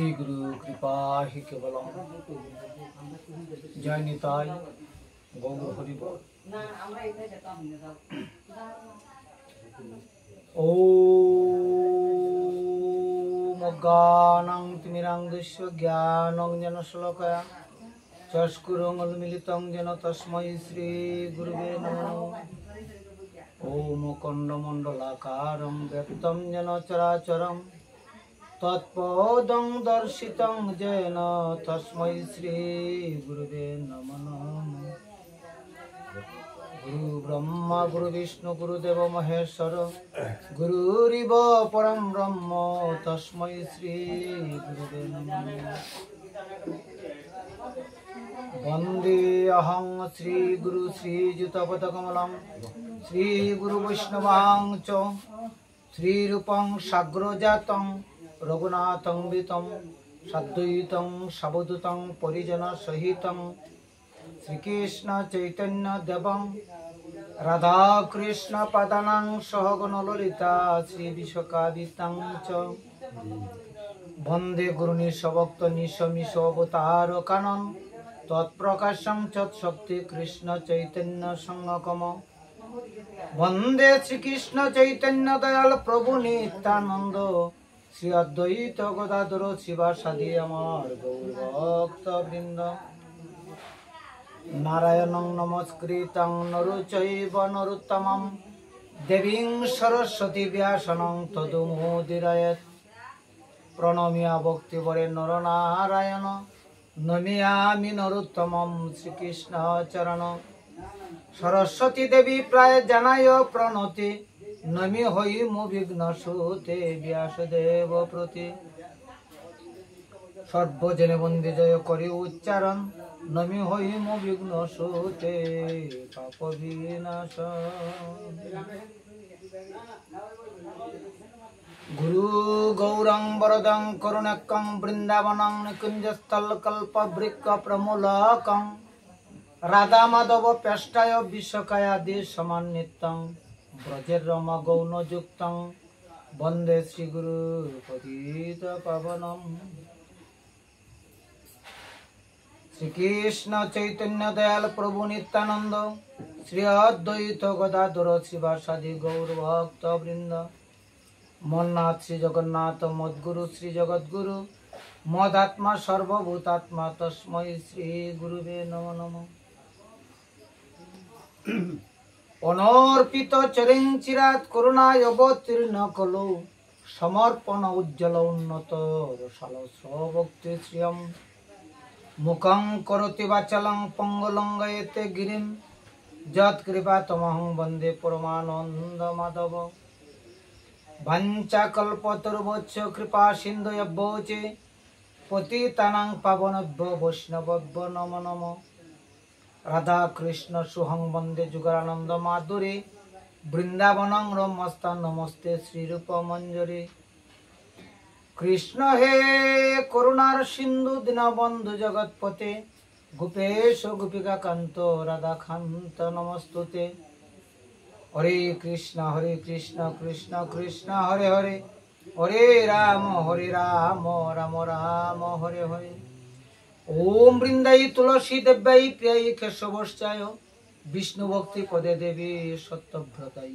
श्री गुरु कृपा ही केवलम। जय निताय गौर हरि बोल। ओम अज्ञानं तिमिरान्धस्य ज्ञानाञ्जनशलाकया चक्षुरुन्मीलितं येन तस्मै श्री गुरुवे नमः। ओम अखण्डमण्डलाकारं व्याप्तं येन चराचरं तत्पदं दर्शितं येन तस्मै श्री गुरुवे नमः। गुरु ब्रह्मा गुरु विष्णु गुरुदेव महेश्वर गुरुरिव परं ब्रह्म तस्मै श्री गुरुवे नमः। वन्दे अहं श्री गुरु श्रीयुतपदकमलं श्री गुरु वैष्णवां च श्रीरूपं साग्रजातं रघुनाथं वितं सद्वैतं सवधूतं परिजनसहितं श्रीकृष्ण चैतन्य देवं राधा कृष्ण पदानां सहगण ललिता श्री विशाखान्वितां च वन्दे गुरुनिशभक्त निशमिष अवतार कानन तत्प्रकाशं तत्शक्ति कृष्ण चैतन्य संगम वन्दे श्रीकृष्ण चैतन्य दयाल प्रभु नित्यानंद श्री अद्वैत गदाधर शिवासादि अमर गौर भक्त वृंद नारायणं नमस्कृतं नरं चैव नरोत्तमं देवीं सरस्वती व्यासं तदमुदीरयेत् प्रणम्य भक्तिवरे नरनारायण नमामि नरोत्तमं श्रीकृष्ण चरण सरस्वती देवी प्राय जानाय प्रणति नमि हई मो विघ्नसुते व्यासदेव प्रति सर्वजने वंदे जय करि उच्चारण नमि हई मो विघ्नसुते पाप विनाश। गुरु गौरं वरदं करुणकं वृंदावनं निकुंजस्थलकल्पवृक्ष प्रमूलकं राधा माधव पेष्टाय विश्वकायादि समान्वितं ब्रजेर रमा गौणयुक्तं वन्दे श्रीगुरु पतित पावनम्। श्रीकृष्ण चैतन्य दयाल प्रभु नित्यानंद श्री अद्वैत गदाधर शिवासादि गौर भक्त वृंद मन्नाथ श्री जगन्नाथ मद्गुरु श्री जगद्गुरु मदात्मा सर्वभूतात्मा तस्मै श्री गुरुवे नमो नमः। अनर्पित चरिं चिरात् करुणाय अवतीर्ण कलौ समर्पण उज्ज्वल उन्नत रसाल स्वभक्ति श्रियं मुखं करोति वाचालं पंगुलंघयते गिरिं यत्कृपातमहं वन्दे परमानंद माधव। वाञ्छाकल्पतरुभ्यश्च कृपा सिन्धुभ्यो च पतितानां पावनेभ्यो वैष्णवेभ्यो नमो नमः। राधा कृष्ण सुहं वन्दे जुगलानंद माधुरी वृंदावनं रमस्तां नमस्ते श्रीरूप मंजरी। कृष्ण हे करुणार सिंधु दीनबंधु जगत्पते गोपेश गोपिका कांत राधा कांत नमस्तुते। हरे कृष्ण कृष्ण कृष्ण हरे हरे हरे राम राम राम हरे हरे। ओम वृंदाई तुलसी देव्याई प्रियाई केशवश्चाय विष्णु भक्ति पदे देवी सत्यव्रताई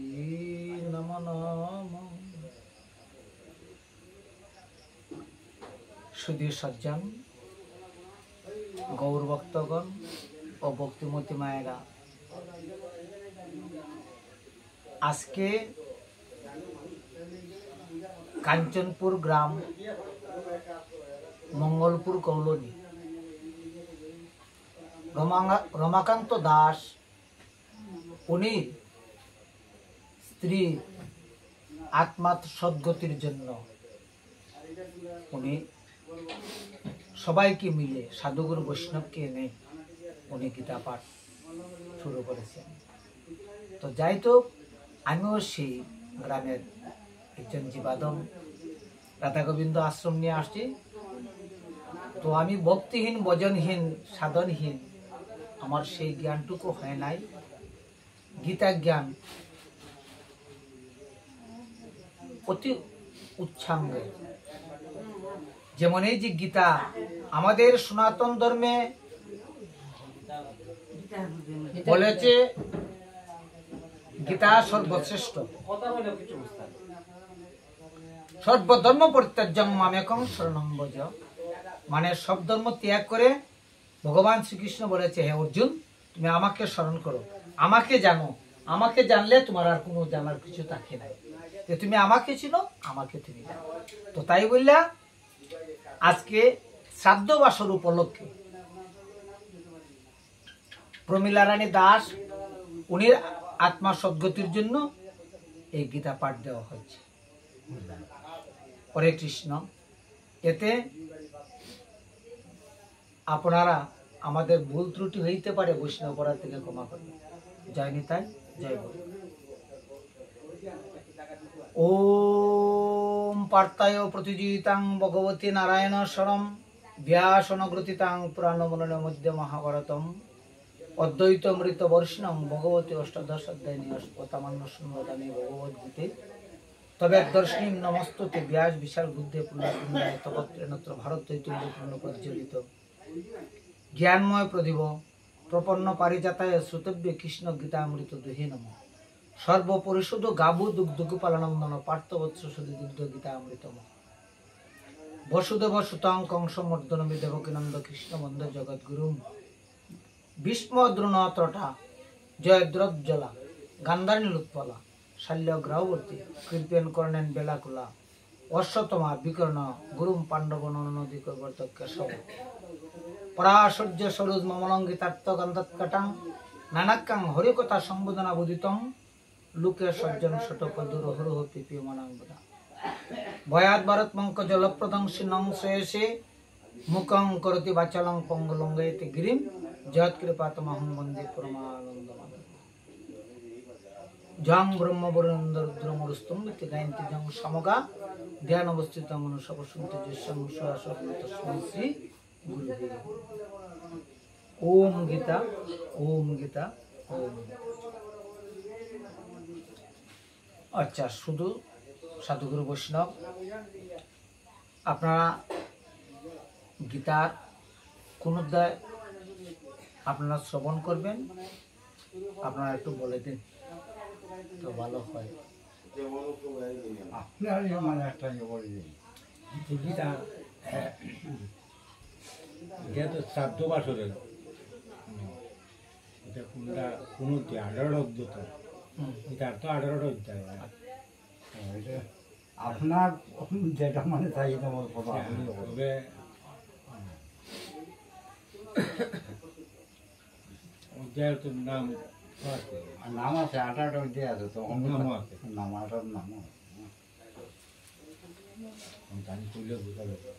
नमो नमः। सुधीर सज्जन गौर भक्तगण और भक्तिमती मायेरा आज के कांचनपुर ग्राम मंगलपुर कॉलोनी रमाकांत दास उनी स्त्री आत्मा सद्गतिर जन्य उनी सबाइके मिले साधुगुरु वैष्णव के एने उनी गीता पाठ शुरू करेছেন। तो যাই তো আমিও সেই গ্রামের একজন জীবাদম রাধা গোবিন্দ আশ্রম নিয়ে আসছি। তো আমি ভক্তিহীন ভজনহীন সাধনহীন আমার সেই জ্ঞানটুকু হয় নাই। গীতা জ্ঞান অতি উচ্ছাঙ্গে যেমন এই যে গীতা আমাদের সনাতন ধর্মে বলেছে গীতা সর্বশ্রেষ্ঠ, সর্বধর্ম পরিত্যাজ্যং মামেকং শরণং ব্রজ, মানে সব ধর্ম ত্যাগ করে ভগবান শ্রীকৃষ্ণ বলেছে, হে অর্জুন তুমি আমাকে স্মরণ করো, আমাকে জানো, আমাকে জানলে তোমার আর কোনো জানার কিছু থাকে নাই, যে তুমি আমাকে চিনো, আমাকে তুমি জানো। তো তাই বললা আজকে শ্রাদ্ধ বাসর উপলক্ষে প্রমীলা রানী দাস উনি আত্মা সদ্গতির জন্য এই গীতা পাঠ দেওয়া হচ্ছে। হরে কৃষ্ণ। এতে আপনারা আমাদের ভুল ত্রুটি হইতে পারে, বৈষ্ণব অপরাধ থেকে ক্ষমা করবেন। জয় নিতাই, জয় গুরু। ওম পার্থায় প্রতিযোগিতাং ভগবতী নারায়ণ স্বরম ব্যাসনগ্রথিতাং পুরাণ মনন মধ্য মহাভারতম অদ্বৈত অমৃত বর্ষণম ভগবতী অষ্টাদশ অধ্যায় নিয়স্পতামান্য শূন্যদানে ভগবদ্গীতে তবে দর্শনী নমস্তুতে ব্যাস বিশাল বুদ্ধে পুনর্বৃন্দায় তপত্রেণত্র ভারত চৈতন্য প্রজ্বলিত জ্ঞানময় প্রদীপ প্রপন্ন পারিজাতায় শ্রুতব্য কৃষ্ণ গীতামৃত দুহে নম সর্বপরিশুদ্ধ গাবু দুগ্ধ পালনন্দন পার্থবৎস সুধি দুগ্ধ গীতামৃতম বসুদেব সুতং কংস মর্দনবী দেবকীনন্দ কৃষ্ণ বন্ধ জগৎগুরু ভীষ্ম দ্রোণ ত্রটা জয়দ্রজ্জলা গান্ধারী লুৎপলা শাল্য গ্রাহবর্তী কৃপেন কর্ণেন বেলাকুলা অশ্বতমা বিকর্ণ গুরুম পাণ্ডব নদী কৈবর্ত কেশব পরাশর্য সরোজ মমলঙ্গিতার্থ গন্ধৎকটাং নানাক্কাং হরিকথা সম্বোধনা বুদিতং লোকে সজ্জন শতপদুর হরুহ পিপিয়মানাঙ্গদা ভয়াত ভারত মঙ্ক জলপ্রদং সিনং শ্রেয়সে মুখং করতি বাচালং পঙ্গলঙ্গয়তি গিরিম যৎকৃপাতমহং বন্দে পরমানন্দমাধবম জং ব্রহ্ম বরেন্দ্র রুদ্রমরুস্তম্ভিতি গায়ন্তি জং সমগা ধ্যান অবস্থিত মনুষ্য শুনতে যশং তস্मै শ্রী গুরুদেব। ওম গীতা, ওম গীতা, ওম। আচ্ছা, শুধু সাধুগুরু বৈষ্ণব আপনারা গীতার কোন অধ্যায় আপনারা শ্রবণ করবেন, আপনারা একটু বলে দিন তো ভালো হয়। আপনার মানে একটা বলে দিন গীতা, এটা তো শ্রাদ্ধ বাসরের, এটা কোনটা কোন 18 অধ্যায় তো, গীতার তো 18টা অধ্যায়। আপনার যেটা মানে তাই তোমার কথা হবে। অধ্যায়ের তো নাম আছে, নাম আছে, 18টা অধ্যায় আছে তো, নাম আছে, নাম 18 নাম আছে, জানি করলে বোঝা যাবে।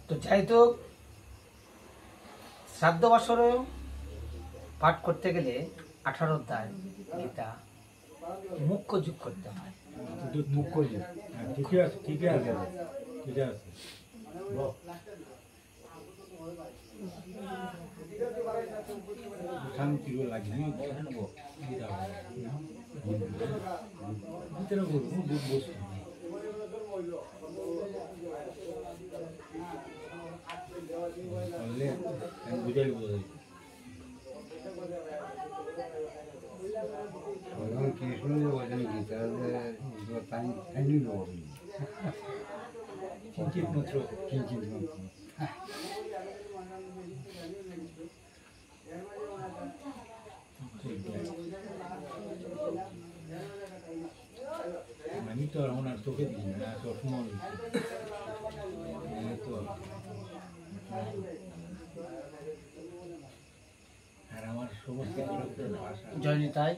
তো যাই তো শ্রাদ্ধ বাসরে পাঠ করতে গেলে 18 অধ্যায় গীতা মুখ্য যোগ করতে হয়। মুখ্য যোগ ঠিকই আছে, ঠিকই আছে, ঠিকই আছে। শান্তি লাগে বুঝাই বোঝাই কিঞ্চিত মাত্র, কিঞ্চিত মাত্র। আমি তো এখন আর চোখে দিই না, সবসময় তো আর আমার সমস্ত ভাষা। জয়নিতাই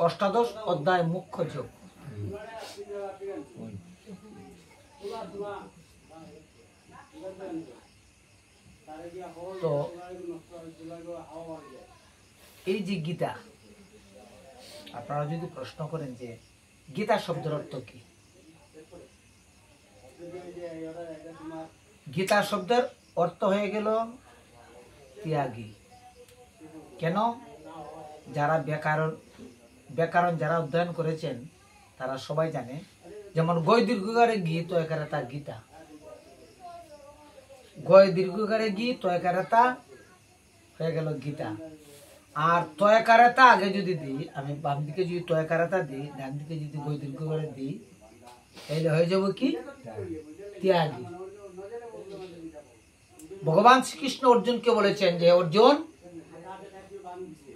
অষ্টাদশ অধ্যায় মুখ্য যোগ। তো এই যে গীতা, আপনারা যদি প্রশ্ন করেন যে গীতা শব্দের অর্থ কি? গীতা শব্দের অর্থ হয়ে গেল ত্যাগী। কেন? যারা ব্যাকরণ যারা অধ্যয়ন করেছেন তারা সবাই জানে, যেমন গয় দীর্ঘকারে গী তয়কারে তা গীতা, গয় দীর্ঘকারে গী তয়কারে তা হয়ে গেল গীতা। আর তয়কারেতা আগে যদি দিই, আমি বাম দিকে যদি তয়কারেতা দিই, ডান দিকে যদি গয় দীর্ঘকারে দিই, তাহলে হয়ে যাব কি? ত্যাগী। ভগবান শ্রীকৃষ্ণ অর্জুনকে বলেছেন যে অর্জুন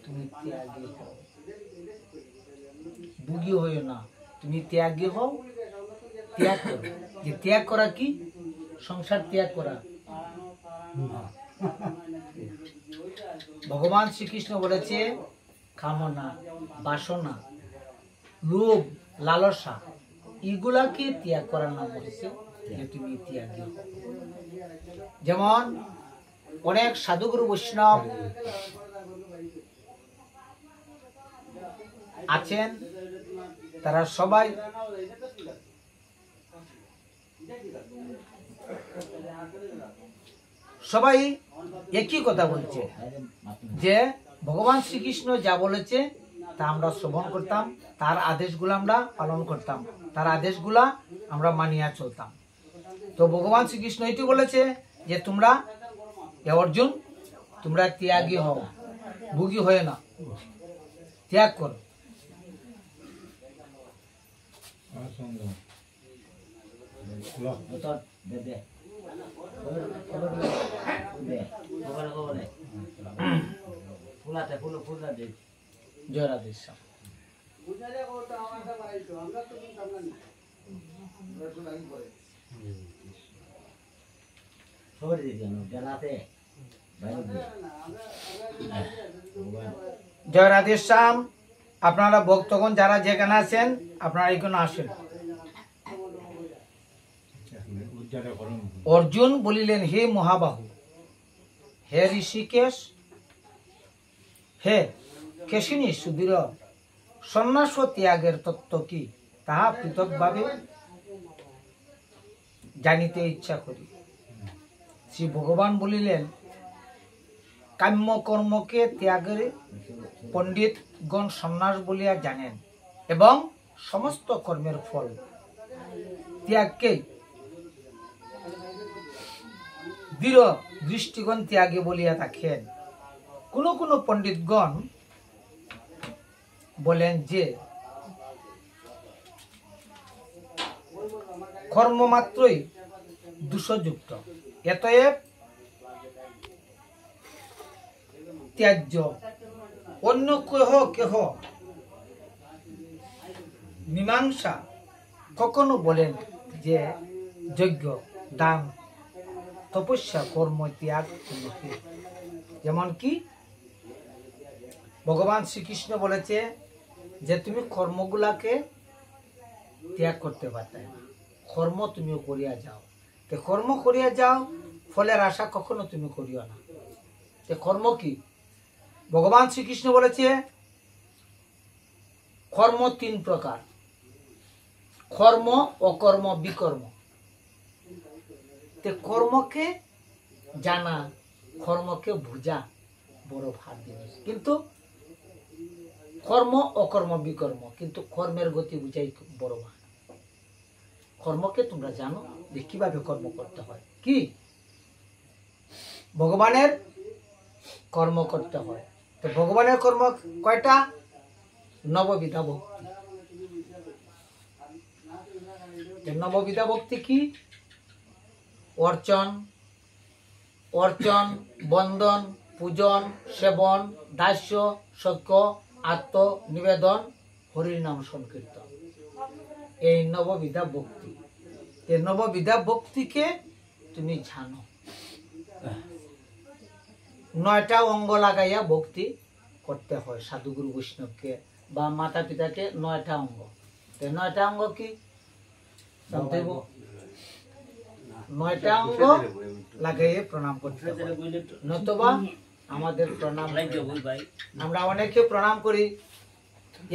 তুমি ত্যাগী হও, বুগি হইও না, তুমি ত্যাগী হও, ত্যাগ করো। যে ত্যাগ করা কি? সংসার ত্যাগ করা। ভগবান শ্রীকৃষ্ণ বলেছে কামনা, বাসনা, লোভ, লালসা এগুলাকে ত্যাগ করার নাম বলেছে যে তুমি ত্যাগী হও। যেমন অনেক সাধুগুরু বৈষ্ণব আছেন, তারা সবাই একই কথা বলছে যে ভগবান শ্রীকৃষ্ণ যা বলেছে তা আমরা শ্রবণ করতাম, তার আদেশগুলো আমরা পালন করতাম, তার আদেশগুলা আমরা মানিয়া চলতাম। তো ভগবান শ্রীকৃষ্ণ এটি বলেছে যে তোমরা অর্জুন তোমরা ত্যাগী হও, ভোগী হয়ে না, ত্যাগ করো। জয় রাধেশ্যাম। জয় রাধেশ্যাম। আপনারা ভক্তগণ যারা যেখানে আছেন আপনারা এখানে আসেন। অর্জুন বলিলেন, হে মহাবাহু, হে ঋষিকেশ, হে কেশিনী সুধীর, সন্ন্যাস ও ত্যাগের তত্ত্ব কি তাহা পৃথকভাবে জানিতে ইচ্ছা করি। শ্রী ভগবান বলিলেন, কাম্য কর্মকে ত্যাগের পণ্ডিতগণ সন্ন্যাস বলিয়া জানেন এবং সমস্ত কর্মের ফল ত্যাগকে দৃঢ় দৃষ্টিগণ ত্যাগে বলিয়া থাকেন। কোন কোন পণ্ডিতগণ বলেন যে কর্ম মাত্রই দোষযুক্ত, এতএব ত্যাজ্য। অন্য কেহ মীমাংসা কখনো বলেন যে যজ্ঞ, দান, তপস্যা, কর্ম ত্যাগ। যেমন কি ভগবান শ্রীকৃষ্ণ বলেছে যে তুমি কর্মগুলাকে ত্যাগ করতে পারতে না, কর্ম তুমিও করিয়া যাও। তো কর্ম করিয়া যাও, ফলের আশা কখনো তুমি করিও না। তো কর্ম কি? ভগবান শ্রীকৃষ্ণ বলেছে কর্ম 3 প্রকার: কর্ম, অকর্ম, বিকর্ম। তে কর্মকে জানা, কর্মকে বুঝা বড় ভার জিনিস। কিন্তু কর্ম, অকর্ম, বিকর্ম, কিন্তু কর্মের গতি বুঝাই বড় ভার। কর্মকে তোমরা জানো যে কিভাবে কর্ম করতে হয়, কি ভগবানের কর্ম করতে হয়। তো ভগবানের কর্ম কয়টা? নববিধা ভক্তি। নববিধা ভক্তি কি? অর্চন, বন্দন, পূজন, সেবন, দাস্য, সখ্য, আত্ম নিবেদন, হরির নাম সংকীর্তন। এই নববিধা ভক্তি। এই নববিধা ভক্তিকে তুমি জানো। 9টা অঙ্গ লাগাইয়া ভক্তি করতে হয় সাধুগুরু বৈষ্ণবকে বা মাতা পিতাকে। 9টা অঙ্গ। 9টা অঙ্গ কি? 9টা অঙ্গ লাগাইয়ে প্রণাম করতে হয়, নতুবা আমাদের প্রণাম, আমরা অনেকে প্রণাম করি,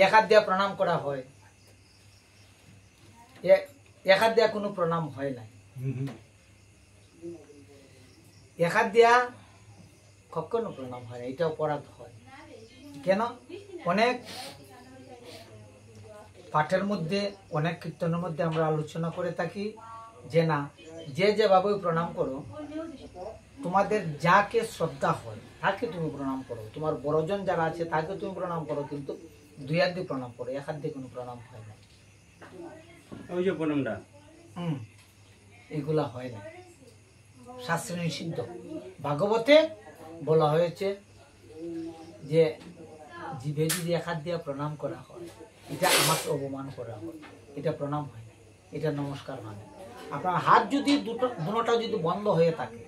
এক হাত দিয়ে প্রণাম করা হয়, এক হাত দিয়া কোনো প্রণাম হয় নাই, এক হাত দিয়া কখনো প্রণাম হয় না, এটা অপরাধ হয়। কেন? অনেক পাঠের মধ্যে, অনেক কীর্তনের মধ্যে আমরা আলোচনা করে থাকি যে না, যে যেভাবে প্রণাম করো, তোমাদের যাকে শ্রদ্ধা হয় তাকে তুমি প্রণাম করো, তোমার বড়জন যারা আছে তাকে তুমি প্রণাম করো, কিন্তু দুই হাত দিয়ে প্রণাম করো, এক হাত দিয়ে কোনো প্রণাম হয় না। ওই যে প্রণামটা এগুলা হয় না, শাস্ত্রে নিষিদ্ধ। ভাগবতে বলা হয়েছে যে জিভে যদি এক হাত দিয়ে প্রণাম করা হয়, এটা আমাকে অপমান করা হয়, এটা প্রণাম হয় না, এটা নমস্কার হয় না। আপনার হাত যদি দুটোটা যদি বন্ধ হয়ে থাকে,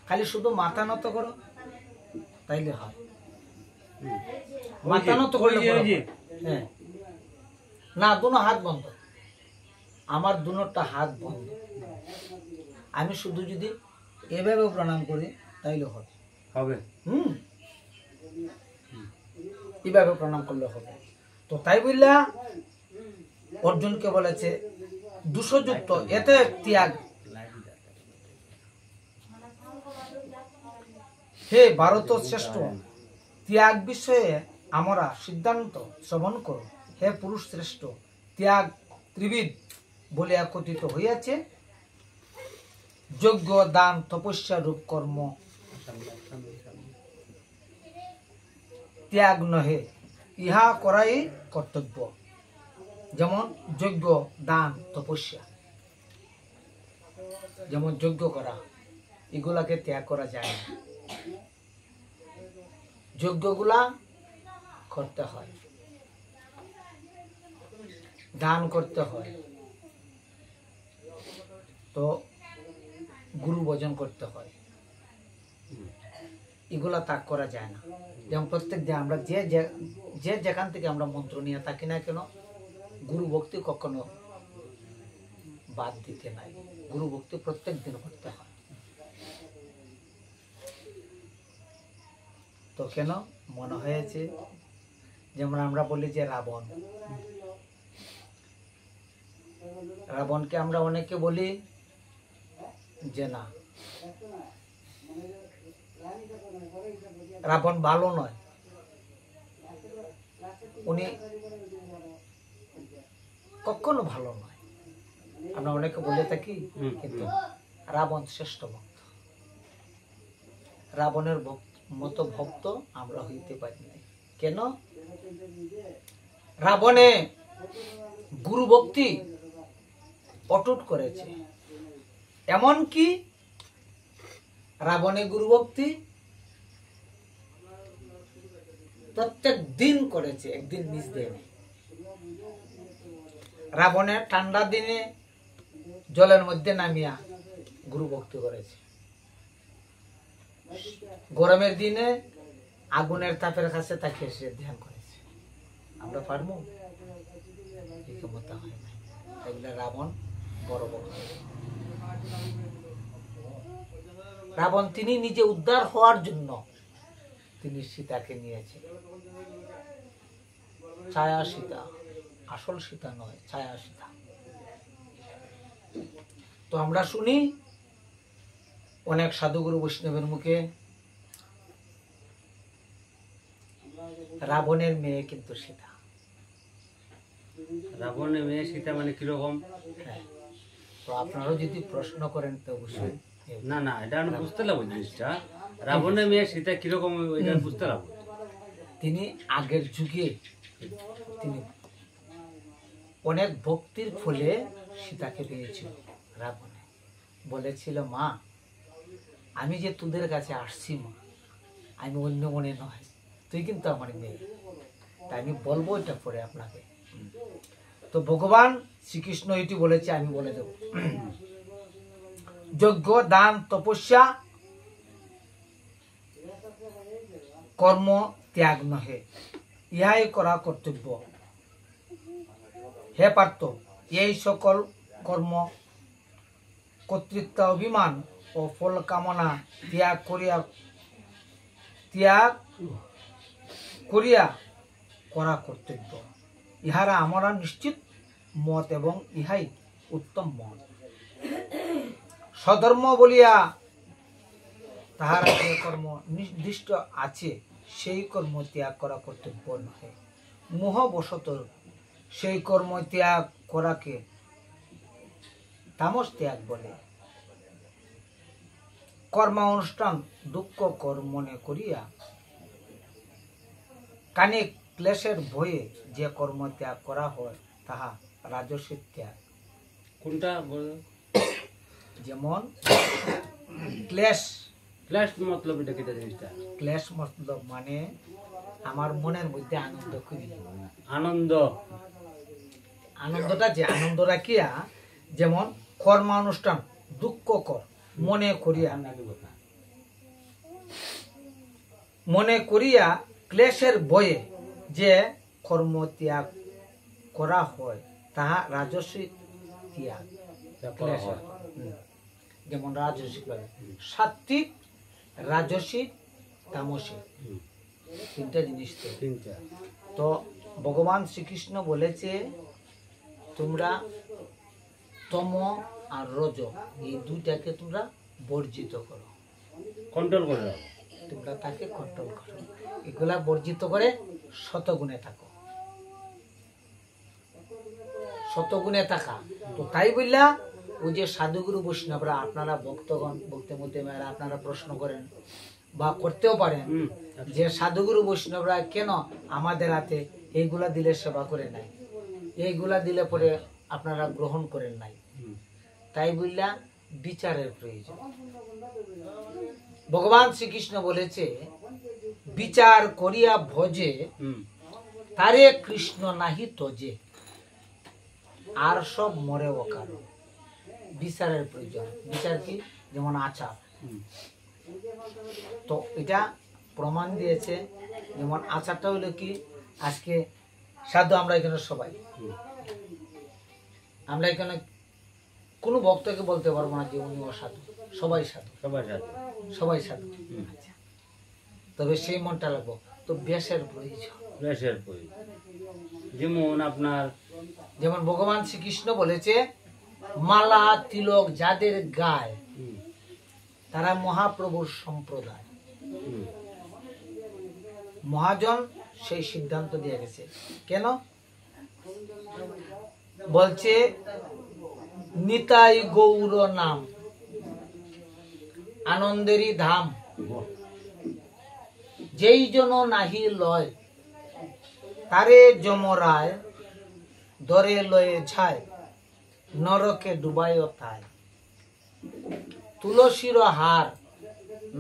খালি শুধু মাথা নত করো, তাইলে হয়। মাথা নত করলে হ্যাঁ, না, দুনো হাত বন্ধ, আমার দুনোটা হাত বন্ধ, আমি শুধু যদি এভাবে প্রণাম করি তাইলে হবে। এভাবে প্রণাম করলে হবে। তো তাই বললা অর্জুনকে বলেছে দোষযুক্ত, এতে ত্যাগ। হে ভারত শ্রেষ্ঠ, ত্যাগ বিষয়ে আমরা সিদ্ধান্ত শ্রবণ করো। হে পুরুষ শ্রেষ্ঠ, ত্যাগ ত্রিবিধ বলিয়া কথিত হইয়াছে, যজ্ঞ, দান, তপস্যা রূপ কর্ম ত্যাগ নহে, ইহা করাই কর্তব্য। যেমন যজ্ঞ, দান, তপস্যা, যেমন যজ্ঞ করা, এগুলাকে ত্যাগ করা যায় না, যজ্ঞগুলা করতে হয়, দান করতে হয়, তো গুরু ভজন করতে হয়, এগুলা ত্যাগ করা যায় না। যেমন প্রত্যেক দিন আমরা যে যেখান থেকে আমরা মন্ত্র নিয়ে থাকি না কেন, গুরু ভক্তি কখনো বাদ দিতে নাই, গুরু ভক্তি প্রত্যেক দিন করতে হয়। তো কেন মনে হয়েছে, যেমন আমরা বলি যে রাবণকে আমরা অনেকে বলি যে না, রাবণ ভালো নয়, উনি কখনো ভালো নয়, আমরা অনেকে বলে থাকি, কিন্তু রাবণ শ্রেষ্ঠ ভক্ত, রাবণের মতো ভক্ত আমরা হইতে পারি নাই। কেন? রাবণে গুরু ভক্তি অটুট করেছে, এমনকি রাবণে গুরু ভক্তি প্রত্যেক দিন করেছে, একদিন মিস দেয়নি। রাবণের ঠান্ডা দিনে জলের মধ্যে নামিয়া গুরু ভক্তি করেছে, গরমের দিনে আগুনের তাপের কাছে তাকিয়ে সে ধ্যান করেছে। আমরা পারবো? এই ক্ষমতা হয় না। এগুলা রাবণ বড় বড়। রাবণ তিনি নিজে উদ্ধার হওয়ার জন্য তিনি সীতাকে নিয়েছে, ছায়া সীতা, আসল সীতা নয়, ছায়া সীতা। তো আমরা শুনি অনেক সাধুগুরু বৈষ্ণবের মুখে রাবণের মেয়ে কিন্তু সীতা। রাবণের মেয়ে সীতা মানে কিরকম? হ্যাঁ, তো আপনারাও যদি প্রশ্ন করেন তো অবশ্যই। না না, এটা আমি বুঝতে লাগবো জিনিসটা। রাবণের মেয়ে সীতা কিরকম, এটা বুঝতে লাগবো। তিনি আগের যুগে তিনি অনেক ভক্তির ফলে সীতাকে পেয়েছিল। রাবণে বলেছিল, মা আমি যে তোদের কাছে আসছি মা, আমি অন্য মনে নয়, তুই কিন্তু আমার মেয়ে, তাই আমি বলবো এটা পরে আপনাকে। তো ভগবান শ্রীকৃষ্ণ এটি বলেছে, আমি বলে দেব, যজ্ঞ, দান, তপস্যা কর্ম ত্যাগ নহে, ইহাই করা কর্তব্য। হে পার্থ, এই সকল কর্ম কর্তৃত্ব অভিমান ও ফল কামনা ত্যাগ করিয়া করা কর্তব্য। ইহারা আমরা নিশ্চিত মত এবং ইহাই উত্তম মত। স্বধর্ম বলিয়া তাহারা যে কর্ম নির্দিষ্ট আছে সেই কর্ম ত্যাগ করা কর্তব্য নহে। মোহবশত সেই কর্ম ত্যাগ করাকে তামস ত্যাগ বলে। কর্ম অনুষ্ঠান দুঃখ কর মনে করিয়া কানে ক্লেশের ভয়ে যে কর্ম ত্যাগ করা হয় তাহা রাজসিক ত্যাগ। কোনটা যেমন ক্লেশ, ক্লাস মতলব এটা কিটা জিনিসটা? ক্লেশ মতলব মানে আমার মনের মধ্যে আনন্দ করি, আনন্দ, আনন্দটা যে আনন্দ রাখিয়া, যেমন কর্মানুষ্ঠান দুঃখ কর মনে করিয়া, মনে করিয়া ক্লেশের ভয়ে যে কর্ম ত্যাগ করা হয় তাহা রাজসিক ত্যাগ। ক্লেশের, যেমন রাজসিক ভাবে সাত্বিক, রাজসিক, তামসিক, তিনটা জিনিস। তিনটা। তো ভগবান শ্রীকৃষ্ণ বলেছে তোমরা তম আর রজ এই দুইটাকে তোমরা বর্জিত করো, কন্ট্রোল করে রাখো। তোমরা তাকে কন্ট্রোল করো, এগুলা বর্জিত করে শতগুণে থাকো, শতগুণে থাকা। তো তাই বললা ওই যে সাধুগুরু বৈষ্ণবরা, আপনারা ভক্তগণ, ভক্তের মধ্যে আপনারা প্রশ্ন করেন বা করতেও পারেন যে সাধুগুরু বৈষ্ণবরা কেন আমাদের হাতে এইগুলা দিলে সেবা করে নাই, এইগুলা দিলে পরে আপনারা গ্রহণ করেন নাই। তাই বললা বিচারের প্রয়োজন। ভগবান শ্রীকৃষ্ণ বলেছে বিচার করিয়া ভজে তারে কৃষ্ণ নাহি তোজে, আর সব মরে অকাল। বিচারের প্রয়োজন। বিচার কি? যেমন আচার। তো এটা প্রমাণ দিয়েছে। যেমন আচারটা হলো কি, আজকে সাধু আমরা এখানে সবাই, আমরা এখানে কোনো ভক্তকে বলতে পারবো না যে উনি অসাধু, সবাই সাধু, সবাই সাথে। সবাই সাধু। আচ্ছা, তবে সেই মনটা লাগবো। তো বেশের প্রয়োজন। বেশের প্রয়োজন। যেমন আপনার, যেমন ভগবান শ্রীকৃষ্ণ বলেছে মালা তিলক যাদের গায় তারা মহাপ্রভুর সম্প্রদায়। মহাজন সেই সিদ্ধান্ত দিয়ে গেছে। কেন বলছে? নিতাই গৌর নাম আনন্দেরই ধাম, যেই জন নাহি লয় তারে যমরায় দরে লয়ে ছায় নরকে ডুবায় তাই। তুলসীর হার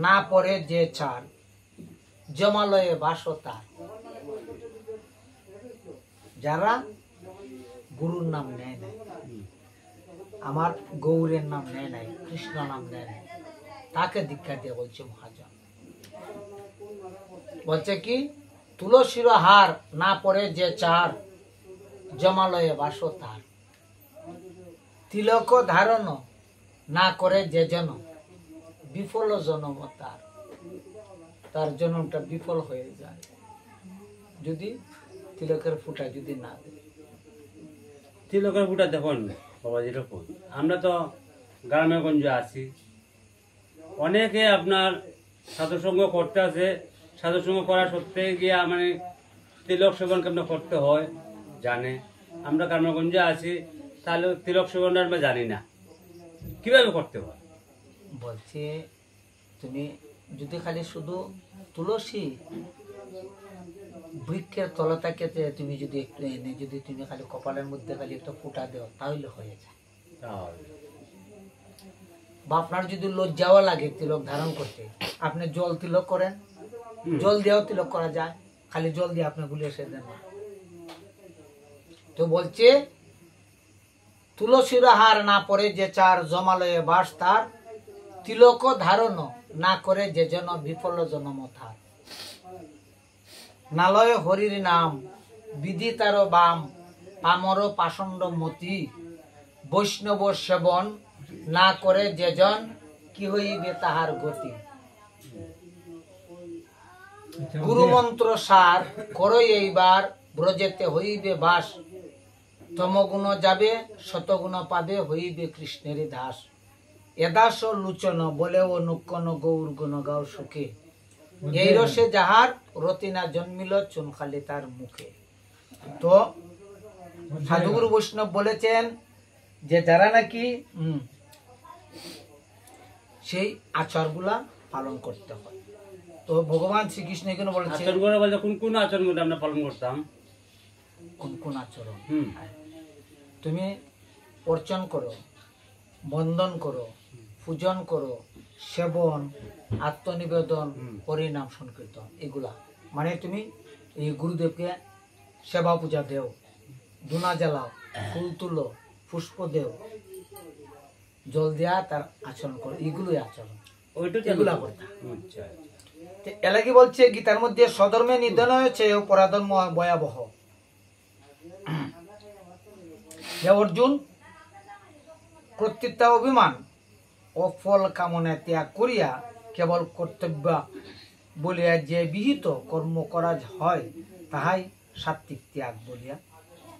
না পরে যে চার জমালয়ে বাস তার। যারা গুরুর নাম নেয় নাই, আমার গৌরের নাম নেয় নাই, কৃষ্ণ নাম নেয় নাই, তাকে দীক্ষা দিয়ে বলছে মহাজন। বলছে কি? তুলসীর হার না পরে যে চার জমালয়ে বাস তার। তিলক ধারণ না করে যে জন বিফল জনম তার। তার জন্মটা বিফল হয়ে যায় যদি তিলকের ফুটা যদি না দেয়। তিলকের ফুটা দেখুন বাবা, যেরকম আমরা তো গ্রামে গঞ্জে আছি, অনেকে আপনার সাধুসঙ্গ করতে আছে, সাধুসঙ্গ করা সত্ত্বে গিয়া মানে তিলক সেবন কেমন করতে হয় জানে। আমরা গ্রামগঞ্জে আছি, তাহলে তিলক সেবনটা আমরা জানি না কিভাবে করতে হয়। বলছে তুমি যদি খালি শুধু তুলসী বৃক্ষের তলতাকে তুমি যদি একটু এনে যদি তুমি খালি কপালের মধ্যে খালি একটা ফুটা দেও তাহলে হয়ে যায়। বা আপনার যদি লজ্জাও লাগে তিলক ধারণ করতে, আপনি জল তিলক করেন, জল দিয়েও তিলক করা যায়, খালি জল দিয়ে আপনি গুলিয়ে এসে দেন না। তো বলছে তুলসীর হার না পরে যে চার জমালয়ে বাস তার। তিলক ধারণ না করে যে জন বিফল জনম থার। নালয় হরির নাম বিধি তার বাম পামর পাষণ্ড মতি। বৈষ্ণব সেবন না করে যে জন কি হইবে তাহার গতি। গুরুমন্ত্র সার করো এইবার ব্রজেতে হইবে বাস। তমগুণ যাবে শতগুণ পাবে হইবে কৃষ্ণের দাস এদাস লুচন বলে ও নুকন গৌর গুণ গাও সুখে এই রসে যাহার রতিনা জন্মিল চুনখালি তার মুখে। তো সাধুগুরু বৈষ্ণব বলেছেন যে যারা নাকি সেই আচারগুলা পালন করতে হয়। তো ভগবান শ্রীকৃষ্ণ এখানে বলেছে আচরণগুলো বলতে কোন কোন আচরণগুলো আমরা পালন করতাম? কোন কোন আচরণ? হুম। তুমি অর্চন করো, বন্দন করো, পূজন করো, সেবন, আত্মনিবেদন, হরিনাম সংকীর্তন, এগুলা মানে তুমি এই গুরুদেবকে সেবা পূজা দেও, ধুনা জ্বালাও, ফুল তুলো, পুষ্প দেও, জল দেয়া তার আচরণ করো, এগুলোই আচরণ, ওইটা এগুলা করতে। আচ্ছা। এলাকি বলছে গীতার মধ্যে সধর্মে নিধন হয়েছে পরাধর্ম ভয়াবহ। হে অর্জুন, কর্তৃত্ব অভিমান ও ফল কামনা ত্যাগ করিয়া কেবল কর্তব্য বলিয়া যে বিহিত কর্ম করা হয় তাহাই সাত্বিক ত্যাগ বলিয়া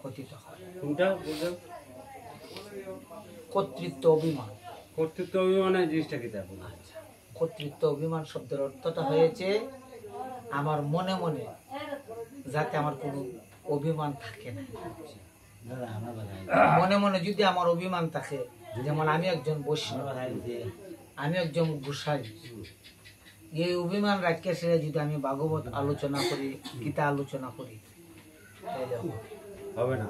কথিত হয়। কোনটা বলতে? কর্তৃত্ব অভিমান। কর্তৃত্ব অভিমানের জিনিসটা কি তাই বলুন? কর্তৃত্ব অভিমান শব্দের অর্থটা হয়েছে আমার মনে মনে যাতে আমার কোনো অভিমান থাকে না। মনে মনে যদি আমার অভিমান থাকে, যেমন আমি একজন বৈষ্ণব, আমি একজন গোসাই, এই অভিমান রাখিয়া সেটা যদি আমি ভাগবত আলোচনা করি, গীতা আলোচনা করি, তাহলে হবে না।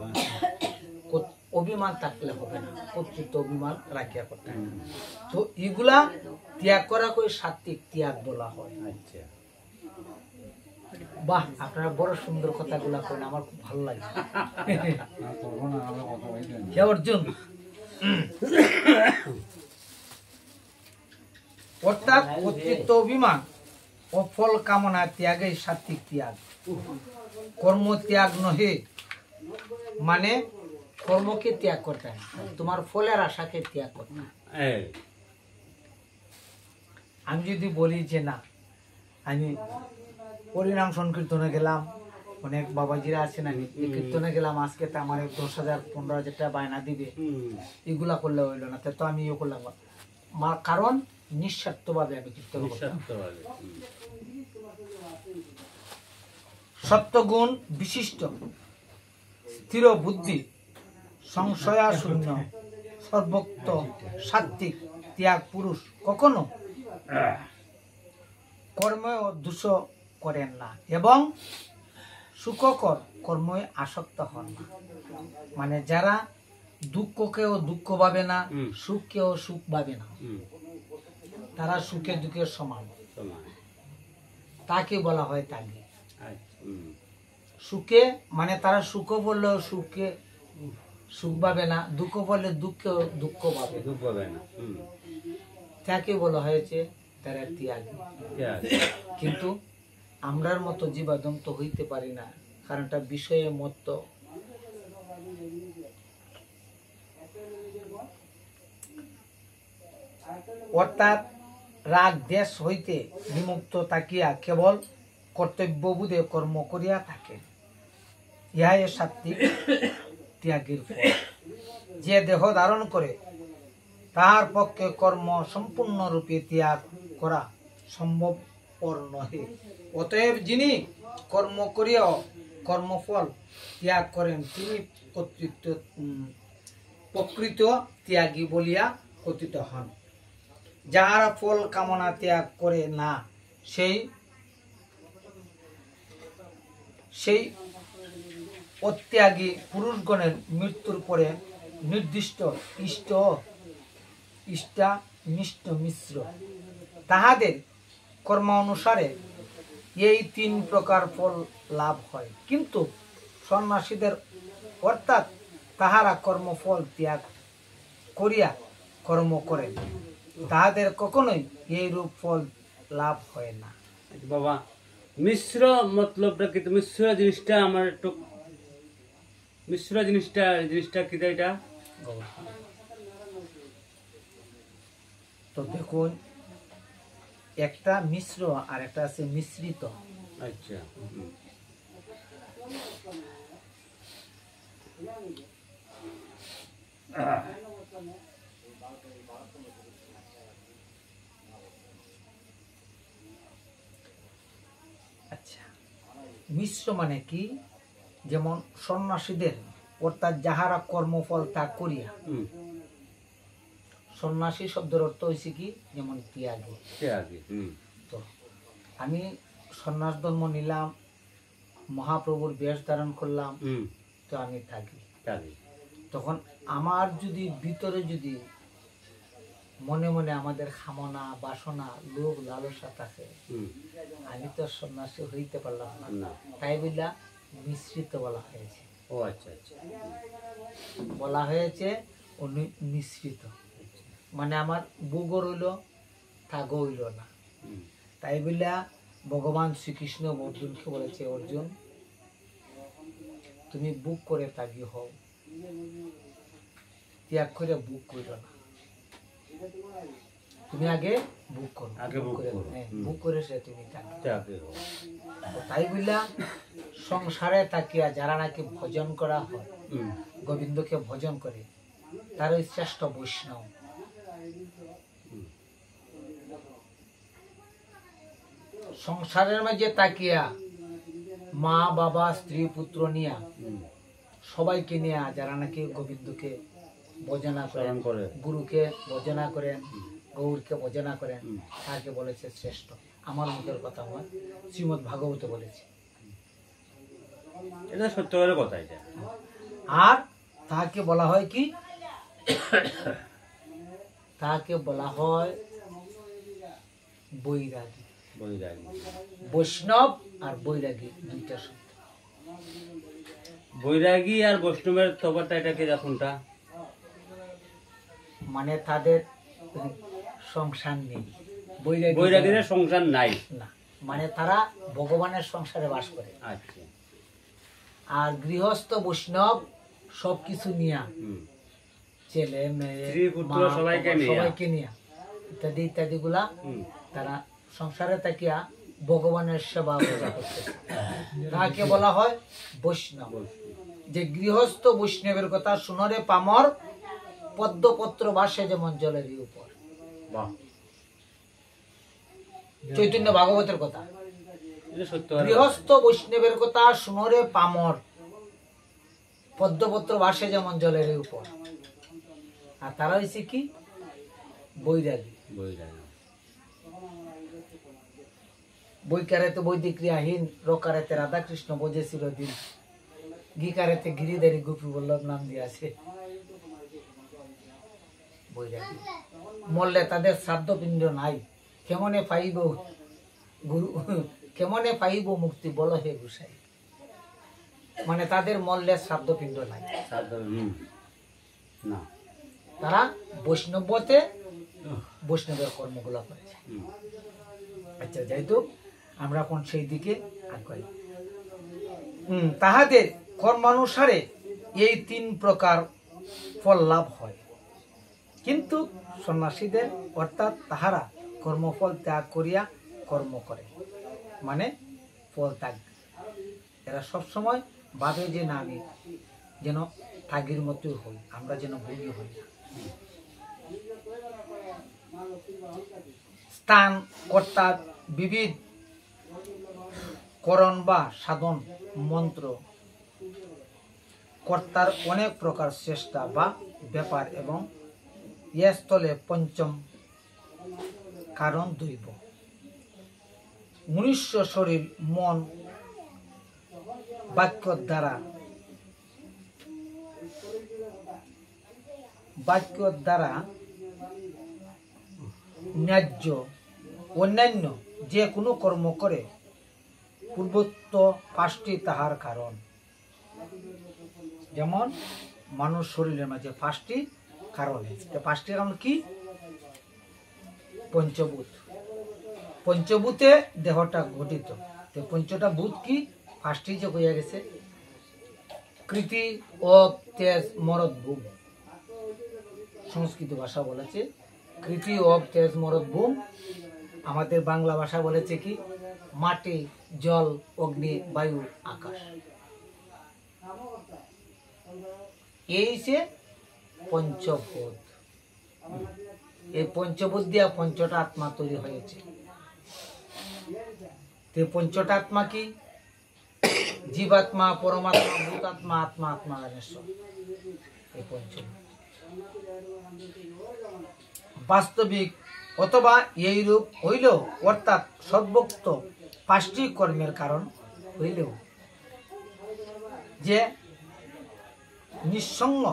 অভিমান থাকলে হবে না, কর্তৃত্ব অভিমান রাখিয়া করতে হবে। তো এগুলা ত্যাগ করা করে সাত্বিক ত্যাগ বলা হয়। আচ্ছা। বাহ, আপনারা বড় সুন্দর কথাগুলা করেন, আমার খুব ভালো লাগে। হে অর্জুন, অর্থাৎ কর্তৃত্ব অভিমান ও ফল কামনা ত্যাগে সাত্বিক ত্যাগ, কর্ম ত্যাগ নহে, মানে কর্মকে ত্যাগ করতে হয়, তোমার ফলের আশাকে ত্যাগ করতে হয়। আমি যদি বলি যে না, আমি হরিনাম সংকীর্তনে গেলাম, অনেক বাবাজিরা আছেন, আমি কীর্তনে গেলাম, আজকে তো আমার 10,000 15,000 টাকা বায়না দিবে, এগুলা করলে হইলো না, তো আমি ইয়ে করলাম, কারণ নিঃস্বার্থভাবে আমি কীর্তন করলাম। সত্যগুণ বিশিষ্ট, স্থির বুদ্ধি, সংশয়া শূন্য, সর্বোক্ত সাত্বিক ত্যাগ পুরুষ কখনো কর্মে দোষ করেন না এবং সুখকর কর্মে আসক্ত হন না। মানে যারা দুঃখকেও দুঃখ ভাবে না, সুখকেও সুখ ভাবে না, তারা সুখে দুঃখের সমান, তাকে বলা হয় ত্যাগী। সুখে মানে তারা সুখ বললেও সুখে সুখ পাবে না, দুঃখ বললে দুঃখেও দুঃখ পাবে না, তাকে বলা হয়েছে তারা ত্যাগী। কিন্তু আমরার মতো জীবাদম তো হইতে পারি না, কারণ এটা বিষয়ে মত। অর্থাৎ রাগ দেশ হইতে বিমুক্ত থাকিয়া কেবল কর্তব্যবোধে কর্ম করিয়া থাকে, ইহাই সাত্বিক ত্যাগের ফল। যে দেহ ধারণ করে তাহার পক্ষে কর্ম সম্পূর্ণরূপে ত্যাগ করা সম্ভবপর নহে। অতএব যিনি কর্ম করিয়াও কর্মফল ত্যাগ করেন তিনি প্রকৃত ত্যাগী বলিয়া কথিত হন। যাহারা ফল কামনা ত্যাগ করে না, সেই অত্যাগী পুরুষগণের মৃত্যুর পরে নির্দিষ্ট ইষ্টানিষ্ট মিশ্র তাহাদের কর্ম অনুসারে এই 3 প্রকার ফল লাভ হয়। কিন্তু সন্ন্যাসীদের অর্থাৎ তাহারা কর্মফল ত্যাগ করিয়া কর্ম করেন, তাহাদের কখনোই এই রূপ ফল লাভ হয় না। বাবা, মিশ্র মতলবটা কি? মিশ্র জিনিসটা আমার একটু, মিশ্র জিনিসটা কি? এটা তো দেখুন, একটা মিশ্র আর একটা আছে মিশ্রিত। আচ্ছা। আচ্ছা, মিশ্র মানে কি? যেমন সন্ন্যাসীদের অর্থাৎ যাহারা কর্মফল ত্যাগ করিয়া, হুম, সন্ন্যাসী শব্দের অর্থ হয়েছে কি? যেমন ত্যাগী। সে আগে, হুম, তো আমি সন্ন্যাস ধর্ম নিলাম, মহাপ্রভুর বেশ ধারণ করলাম, হুম, তো আমি থাকি। আগে, তখন আমার যদি ভিতরে যদি মনে মনে আমাদের কামনা বাসনা লোভ লালসা থাকে, হুম, আমি তো সন্ন্যাসী হইতে পারলাম না। না, তাই বললা মিশ্রিত বলা হয়েছে। ও আচ্ছা আচ্ছা, বলা হয়েছে মিশ্রিত, মানে আমার বুগও রইল থাগও হইল না। হুম, তাই বললা ভগবান শ্রীকৃষ্ণ অর্জুনকে বলেছে, অর্জুন তুমি বুক করে ত্যাগী হও, ত্যাগ করে বুক করিল না। তুমি আগে বুক করো, আগে বুক করে, করো, হ্যাঁ, হুম। বুক করে সে তুমি ত্যাগ। ত্যাগে হোক, তো তাই বললা সংসারে তাকিয়া যারা নাকি ভজন করা হয়, হুম, গোবিন্দকে ভজন করে, তারই শ্রেষ্ঠ বৈষ্ণব। হুম, সংসারের মাঝে তাকিয়া মা বাবা স্ত্রী পুত্র নিয়া হুম, সবাইকে নিয়ে যারা নাকি গোবিন্দকে ভজনা করেন, স্মরণ করে, গুরুকে ভজনা করেন, হুম, গৌরকে ভজনা করেন, হুম, তাকে বলেছে শ্রেষ্ঠ। আমার মুখের কথা নয়, শ্রীমদ ভাগবতে বলেছে। এটা সত্যকারের কথা এটা। আর তাকে বলা হয় কি? তাকে বলা হয় বৈরাগী। বৈরাগী, বৈষ্ণব আর বৈরাগী দুইটা শব্দ। বৈরাগী আর বৈষ্ণবের তফাৎটা এটা কি কোনটা? মানে তাদের সংসার নেই। বৈরাগী বৈরাগীদের সংসার নাই, না, মানে তারা ভগবানের সংসারে বাস করে। আচ্ছা, আর গৃহস্থ বৈষ্ণব সবকিছু নিয়া, হুম, ছেলে মেয়ে স্ত্রী, পুত্র মা, সবাইকে বাবা, নিয়া। সবাইকে নিয়া ইত্যাদি ইত্যাদি গুলা হুম, তারা সংসারে থাকিয়া ভগবানের সেবা পূজা করতেছে। তাকে বলা হয় বৈষ্ণব। বৈষ্ণব, যে গৃহস্থ বৈষ্ণবের কথা শুনরে পামর, পদ্মপত্র বাসে যেমন জলের উপর। বাহ, চৈতন্য ভাগবতের কথা। এটা সত্যকারের কথা। গৃহস্থ বৈষ্ণবের কথা শুনরে পামর, পদ্মপত্র বাসে যেমন জলের উপর। আর তারা হয়েছে কি? বৈরাগী। বৈরাগী, বৈকারেতে বৈদিক ক্রিয়াহীন, রকারেতে রাধাকৃষ্ণ বোঝে চিরদিন, গিকারেতে গিরিধারী গোপী বল্লভ নাম দিয়েছে বৈরাগী। মরলে তাদের শ্রাদ্ধ পিণ্ড নাই, কেমনে পাইব গুরু, কেমনে পাইব মুক্তি বল হে গুসাই। মানে তাদের মরলে শ্রাদ্ধ পিণ্ড নাই, হুম, না, তারা বৈষ্ণবতে বৈষ্ণবের কর্মগুলো করেছে। হুম, আচ্ছা, যেহেতু আমরা এখন সেই দিকে আগাই। তাহাদের কর্মানুসারে এই 3 প্রকার ফল লাভ হয়, কিন্তু সন্ন্যাসীদের অর্থাৎ তাহারা কর্মফল ত্যাগ করিয়া কর্ম করে, মানে ফল ত্যাগ। এরা সবসময় ভাবে যে না, আমি যেন ত্যাগীর মতোই হই, আমরা যেন ভোগী হই না। স্থান অর্থাৎ বিবিধ করণ বা সাধন মন্ত্র কর্তার অনেক প্রকার চেষ্টা বা ব্যাপার, এবং এ স্থলে পঞ্চম কারণ দৈব। মনুষ্য শরীর মন বাক্য দ্বারা ন্যায্য অন্যান্য যে কোনো কর্ম করে, পূর্বোক্ত 5টি তাহার কারণ। যেমন মানুষ শরীরের মাঝে 5টি কারণ। 5টি কারণ কি? পঞ্চভূত। পঞ্চভূতে দেহটা গঠিত। তো পঞ্চটা ভূত কি? 5টি যে হইয়া গেছে, কৃতি অপ তেজ মরদ ভূম। সংস্কৃত ভাষা বলেছে কৃতি অপ তেজ মরদ ভূম। আমাদের বাংলা ভাষা বলেছে কি? মাটি, জল, অগ্নি, বায়ু, আকাশ। এই যে পঞ্চভূত। এই পঞ্চভূত দিয়া পঞ্চটা আত্মা তৈরি হয়েছে। তো এই পঞ্চটা আত্মা কি? জীবাত্মা, পরমাত্মা, ভূতাত্মা, আত্মা, আত্মা, রামেশ্বর। এই পঞ্চভূত বাস্তবিক অথবা এই রূপ হইলেও, অর্থাৎ সদ্ভক্ত 5টি কর্মের কারণ হইলেও, যে নিঃসঙ্গ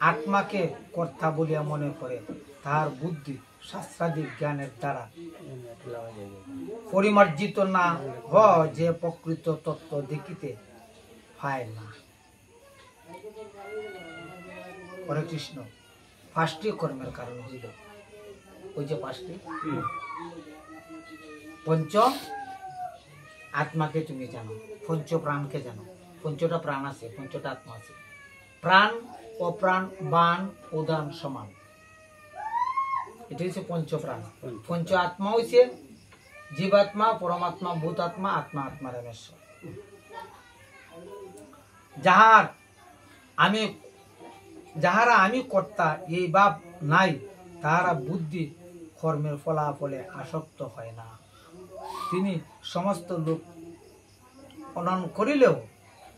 আত্মাকে কর্তা বলিয়া মনে করে, তাহার বুদ্ধি শাস্ত্রাদিক জ্ঞানের দ্বারা পরিমার্জিত না হয়, যে প্রকৃত তত্ত্ব দেখিতে পায় না। হরে কৃষ্ণ। 5টি কর্মের কারণ হইল, ওই যে 5টি। পঞ্চ আত্মাকে তুমি জানো, পঞ্চ প্রাণকে জানো। 5টা প্রাণ আছে, 5টা আত্মা আছে। প্রাণ, অপ্রাণ, বান, উদান সমান, এটা হচ্ছে পঞ্চপ্রাণ। পঞ্চ আত্মা হইছে জীবাত্মা, পরমাত্মা, ভূতাত্মা, আত্মা, আত্মা, রামেশ্বর। যাহারা আমি কর্তা এই ভাব নাই, তাহারা বুদ্ধি কর্মের ফলাফলে আসক্ত হয় না। তিনি সমস্ত লোক অনন করিলেও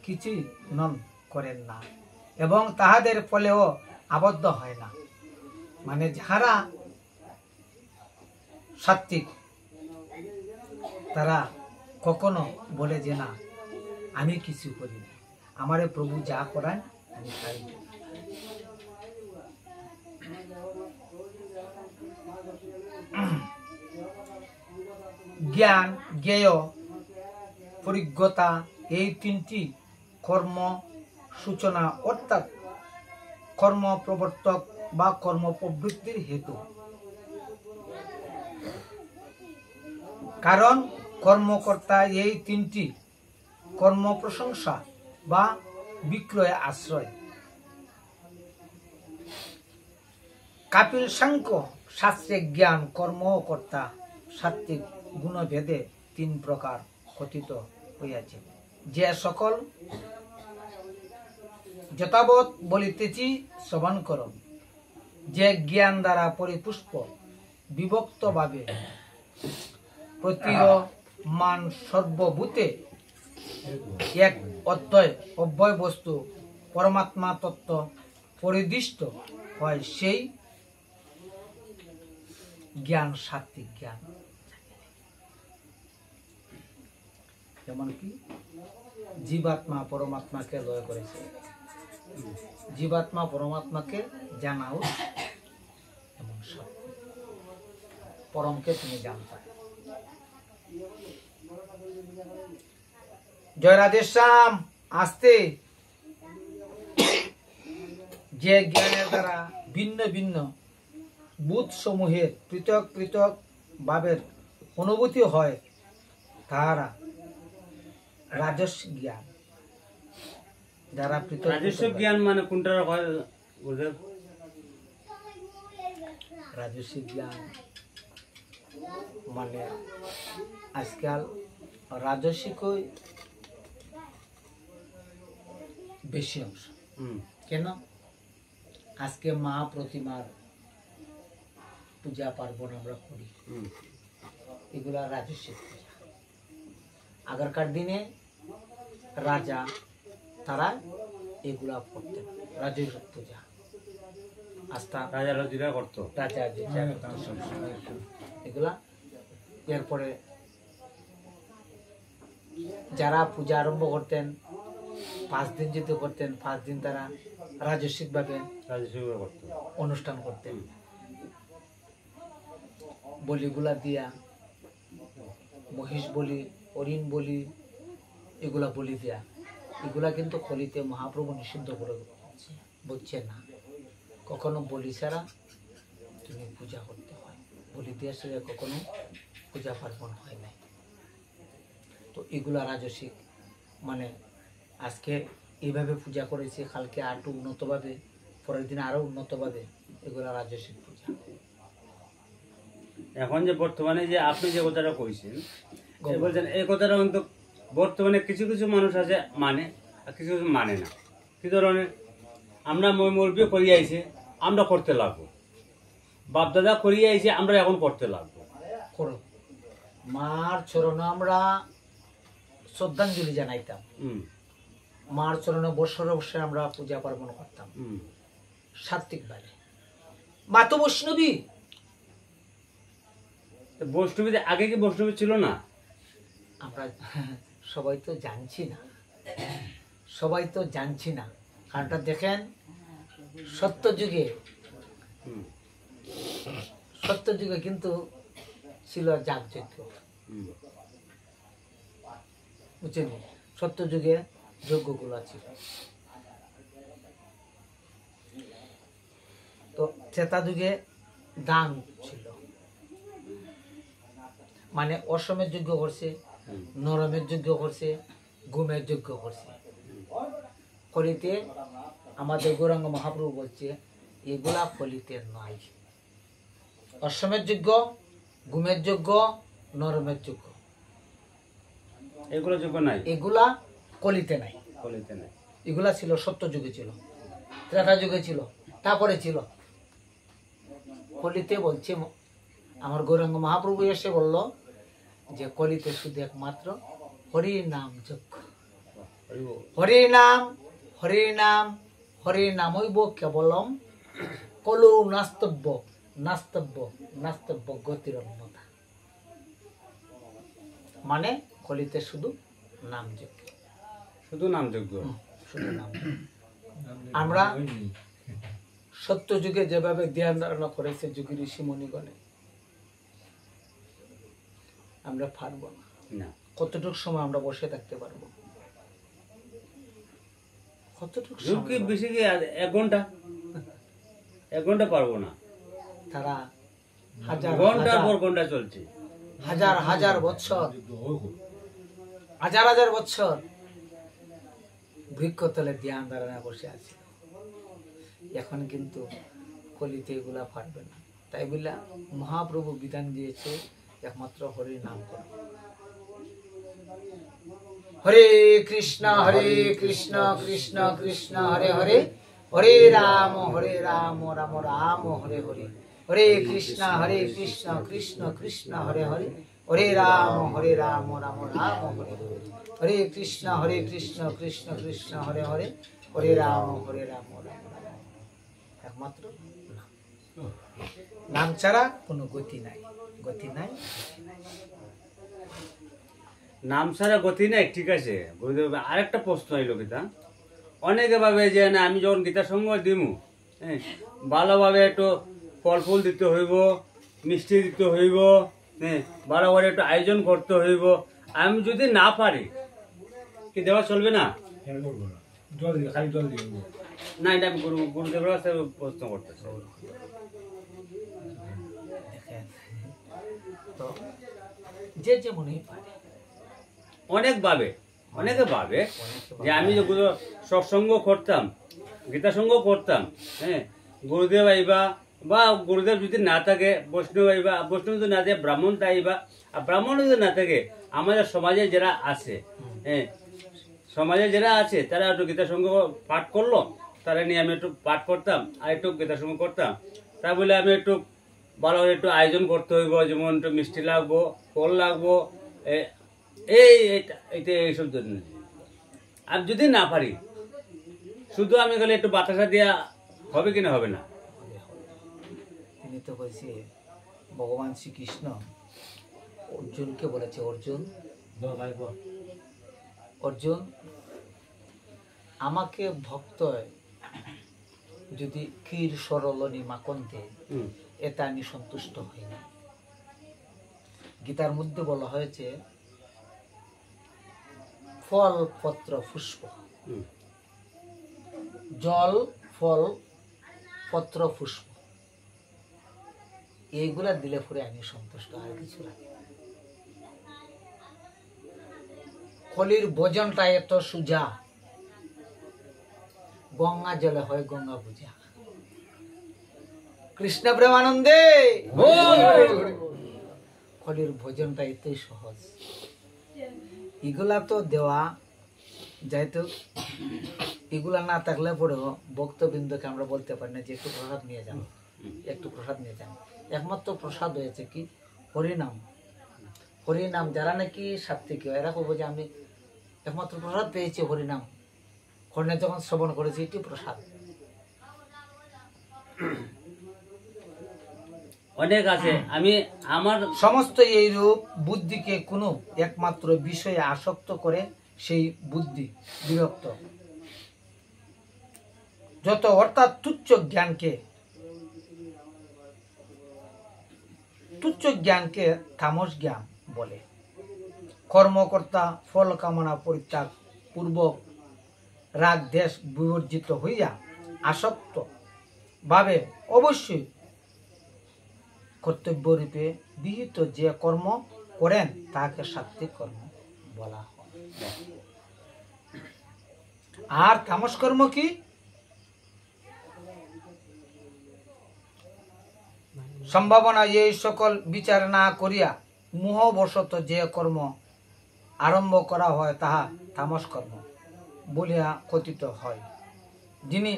কিছুই নন করেন না, এবং তাহাদের ফলেও আবদ্ধ হয় না। মানে যাহারা সাত্বিক, তারা কখনো বলে যে না, আমি কিছু করি না, আমারে প্রভু যা করায় আমি তাই। জ্ঞান, জ্ঞেয়, পরিজ্ঞতা, এই 3টি কর্ম সূচনা, অর্থাৎ কর্ম প্রবর্তক বা কর্ম প্রবৃত্তির হেতু। কারণ কর্মকর্তা এই 3টি কর্ম প্রশংসা বা বিক্রয় আশ্রয়। কাপিল সাংখ্য শাস্ত্রে জ্ঞান, কর্ম ও কর্তা সাত্ত্বিক গুণভেদে 3 প্রকার কথিত হইয়াছে। যে সকল যথাবৎ বলিতেছি শ্রবণ কর। যে জ্ঞান দ্বারা পরিপুষ্প, বিভক্ত ভাবে প্রতীয়মান সর্বভূতে এক অদ্বয় বস্তু পরমাত্মা তত্ত্ব পরিদিষ্ট হয়, সেই জ্ঞান সাত্ত্বিক জ্ঞান। যেমন কি জীবাত্মা পরমাত্মাকে লয় করেছে, জীবাত্মা পরমাত্মাকে জানাও, এমন সব পরমকে তুমি জানতা। জয় রাধেশ্যাম। আসতে যে জ্ঞানের দ্বারা ভিন্ন ভিন্ন বুধ সমূহের পৃথক পৃথক ভাবের অনুভূতি হয়, তাহারা রাজস্ব জ্ঞান। যারা পৃথক রাজস্ব জ্ঞান মানে কোনটা? রাজস্ব জ্ঞান মানে আজকাল রাজস্বিকই বেশি অংশ। কেন? আজকে মা প্রতিমার পূজা পার্বণ আমরা করি, এগুলা রাজস্বিক পূজা। আগেরকার দিনে রাজা তারা এগুলা করতেন, রাজস্বিক পূজা। আস্থা রাজা রাজিরা করতো, রাজা এগুলা। এরপরে যারা পূজা আরম্ভ করতেন 5 দিন যেতে করতেন, 5 দিন তারা রাজস্বিক ভাবে অনুষ্ঠান করতেন। বলিগুলা দিয়া, মহিষ বলি, হরিণ বলি, এগুলা বলি দিয়া, এগুলা কিন্তু কলিতে মহাপ্রভু নিষিদ্ধ করে বুঝছে না। কখনো বলি ছাড়া তুমি পূজা করতে হয়, বলি দিয়ে সেটা কখনো পূজা পার্বণ হয় নাই। তো এগুলা রাজস্বিক, মানে আজকে এইভাবে পূজা করেছে, কালকে আরো উন্নতভাবে, পরের দিন আরো উন্নতভাবে, এগুলা রাজস্বিক পূজা। এখন যে বর্তমানে যে আপনি যে কথাটা কইছেন, বলছেন এই কথাটা কিন্তু বর্তমানে কিছু কিছু মানুষ আছে মানে, আর কিছু কিছু মানে না। কি ধরনের আমরা মরবি করি আইছে, আমরা করতে লাগবো, বাপদাদা করিয়ে এসে আমরা এখন করতে লাগবো। করো। মার চরণে আমরা শ্রদ্ধাঞ্জলি জানাইতাম, হুম মার চরণে বৎসরে বৎসরে আমরা পূজা পার্বণ করতাম হুম। সাত্বিক ভাবে। মা তো বৈষ্ণবী, তো বৈষ্ণবীদের আগে কি বৈষ্ণবী ছিল না? আমরা সবাই তো জানছি না, সবাই তো জানছি না। কারণটা দেখেন, সত্যযুগে হুম সত্যযুগে কিন্তু ছিল যাগযজ্ঞ, হুম বুঝছেন? সত্যযুগে যজ্ঞগুলো ছিল। তো ত্রেতা যুগে দান ছিল, মানে অসমের যজ্ঞ করছে, হুম। নরমের যজ্ঞ করছে, গুমের যজ্ঞ করছে। কলিতে আমাদের গৌরাঙ্গ মহাপ্রভু বলছে এগুলা কলিতে নয়। অসমের যজ্ঞ, গুমের যজ্ঞ, নরমের যজ্ঞ, এগুলো যোগ্য নাই, এগুলা কলিতে নাই। কলিতে নাই। এগুলা ছিল সত্য যুগে, ছিল ত্রেতা যুগে, ছিল তারপরে ছিল কলিতে। বলছে আমার গৌরাঙ্গ মহাপ্রভু এসে বলল যে কলিতে শুধু একমাত্র হরি নাম যজ্ঞ, হরি নাম, হরি নাম, হরি নামইব কেবলম কলু নাস্তব্য, নাস্তব্য, নাস্তব্য গতির অন্যতা। মানে কলিতে শুধু নাম যজ্ঞ, শুধু নাম যোগ্য। শুধু নাম। আমরা সত্য যুগে যেভাবে ধ্যান ধারণা করেছে যুগী ঋষি মুনিগণে, আমরা পারবো না। না, কতটুকু সময় আমরা বসে থাকতে পারবো? কতটুকু যোগ কি সময়? বেশি কি আর 1 ঘন্টা? 1 ঘন্টা পারবো না, তারা হাজার ঘন্টার হাজার পর ঘন্টা চলছে। হাজার হাজার বছর, হাজার হাজার বছর বৃক্ষতলে ধ্যান ধারণা বসে আছে। এখন কিন্তু কলিতে এগুলা পারবে না। তাই বলে মহাপ্রভু বিধান দিয়েছে একমাত্র হরির নাম করো। হরে কৃষ্ণ কৃষ্ণ কৃষ্ণ হরে হরে, হরে রাম রাম রাম হরে হরে, হরে কৃষ্ণ কৃষ্ণ কৃষ্ণ হরে হরে, হরে রাম রাম রাম হরে হরে, হরে কৃষ্ণ কৃষ্ণ কৃষ্ণ হরে হরে, হরে রাম রাম রাম। একমাত্র নাম, নাম ছাড়া কোনো গতি নাই, গতি নাই। নাম ছাড়া গতি নাই, ঠিক আছে। গুরুদেব আরেকটা প্রশ্ন এলো গীতা, অনেকে ভাবে যে না আমি যখন গীতা সঙ্গ দিমু, হ্যাঁ, ভালোভাবে একটু ফল ফুল দিতে হইব, মিষ্টি দিতে হইব, হ্যাঁ, ভালো করে একটু আয়োজন করতে হইব। আমি যদি না পারি কি দেওয়া চলবে না? জল দিয়ে, খালি জল দিয়ে। না, এটা আমি গুরুদেবের কাছে প্রশ্ন করতেছি। দেখেন তো, যে যেমনই পারে, অনেকে ভাবে যে আমি যে সৎসঙ্গ করতাম, গীতা সঙ্গ করতাম, হ্যাঁ, গুরুদেব আইবা, বা গুরুদেব যদি না থাকে বৈষ্ণব আইবা, বৈষ্ণব যদি না থাকে ব্রাহ্মণ আইবা, আর ব্রাহ্মণ যদি না থাকে আমাদের সমাজে যারা আছে, হ্যাঁ, সমাজে যারা আছে তারা একটু গীতা সঙ্গ পাঠ করলো, তারা নিয়ে আমি একটু পাঠ করতাম আর একটু গীতা সঙ্গ করতাম। তা বলে আমি একটু ভালো করে একটু আয়োজন করতে হইব, যেমন একটু মিষ্টি লাগবো, ফল লাগবো, এইসব জন্য। আর যদি না পারি, শুধু আমি গেলে একটু বাতাসা দেওয়া হবে কিনা হবে না? তিনি তো বলছে ভগবান শ্রীকৃষ্ণ অর্জুনকে বলেছে, অর্জুন আমাকে ভক্ত যদি ক্ষীর সরলনি মাখন দেয়, হুম, এটা আমি সন্তুষ্ট হই না। গীতার মধ্যে বলা হয়েছে ফল পত্র পুষ্প, হুম, জল ফল পত্র পুষ্প, এইগুলা দিলে পরে আমি সন্তুষ্ট, আর কিছু লাগে। কলির ভোজনটা এত সুজা, গঙ্গা জলে হয় গঙ্গা পূজা। কৃষ্ণ প্রেমানন্দে কলির ভোজনটা এতই সহজ। এগুলা তো দেওয়া যাইতো এগুলা না থাকলে পরেও ভক্তবৃন্দকে আমরা বলতে পারি না যে একটু প্রসাদ নিয়ে যান, একটু প্রসাদ নিয়ে যান। একমাত্র প্রসাদ হয়েছে কি হরিনাম। হরিনাম যারা নাকি সাত্বিক এরা করবো যে আমি একমাত্র প্রসাদ পেয়েছি হরিনাম, কর্ণে যখন শ্রবণ করেছি এটি প্রসাদ। অনেক আছে। আমি আমার সমস্ত এই রূপ বুদ্ধিকে কোনো একমাত্র বিষয়ে আসক্ত করে সেই বুদ্ধি বিরক্ত, যত অর্থাৎ তুচ্ছ জ্ঞানকে তামস জ্ঞান বলে। কর্মকর্তা ফল কামনা পরিত্যাগ পূর্বক রাগ দেশ বিবর্জিত হইয়া আসক্ত ভাবে অবশ্যই কর্তব্যরূপে বিহিত যে কর্ম করেন তাকে সাত্বিক কর্ম বলা হয়। আর তামস কর্ম কি? সম্ভাবনা এই সকল বিচার না করিয়া মোহবশত যে কর্ম আরম্ভ করা হয় তাহা তামস কর্ম বলিয়া কথিত হয়। যিনি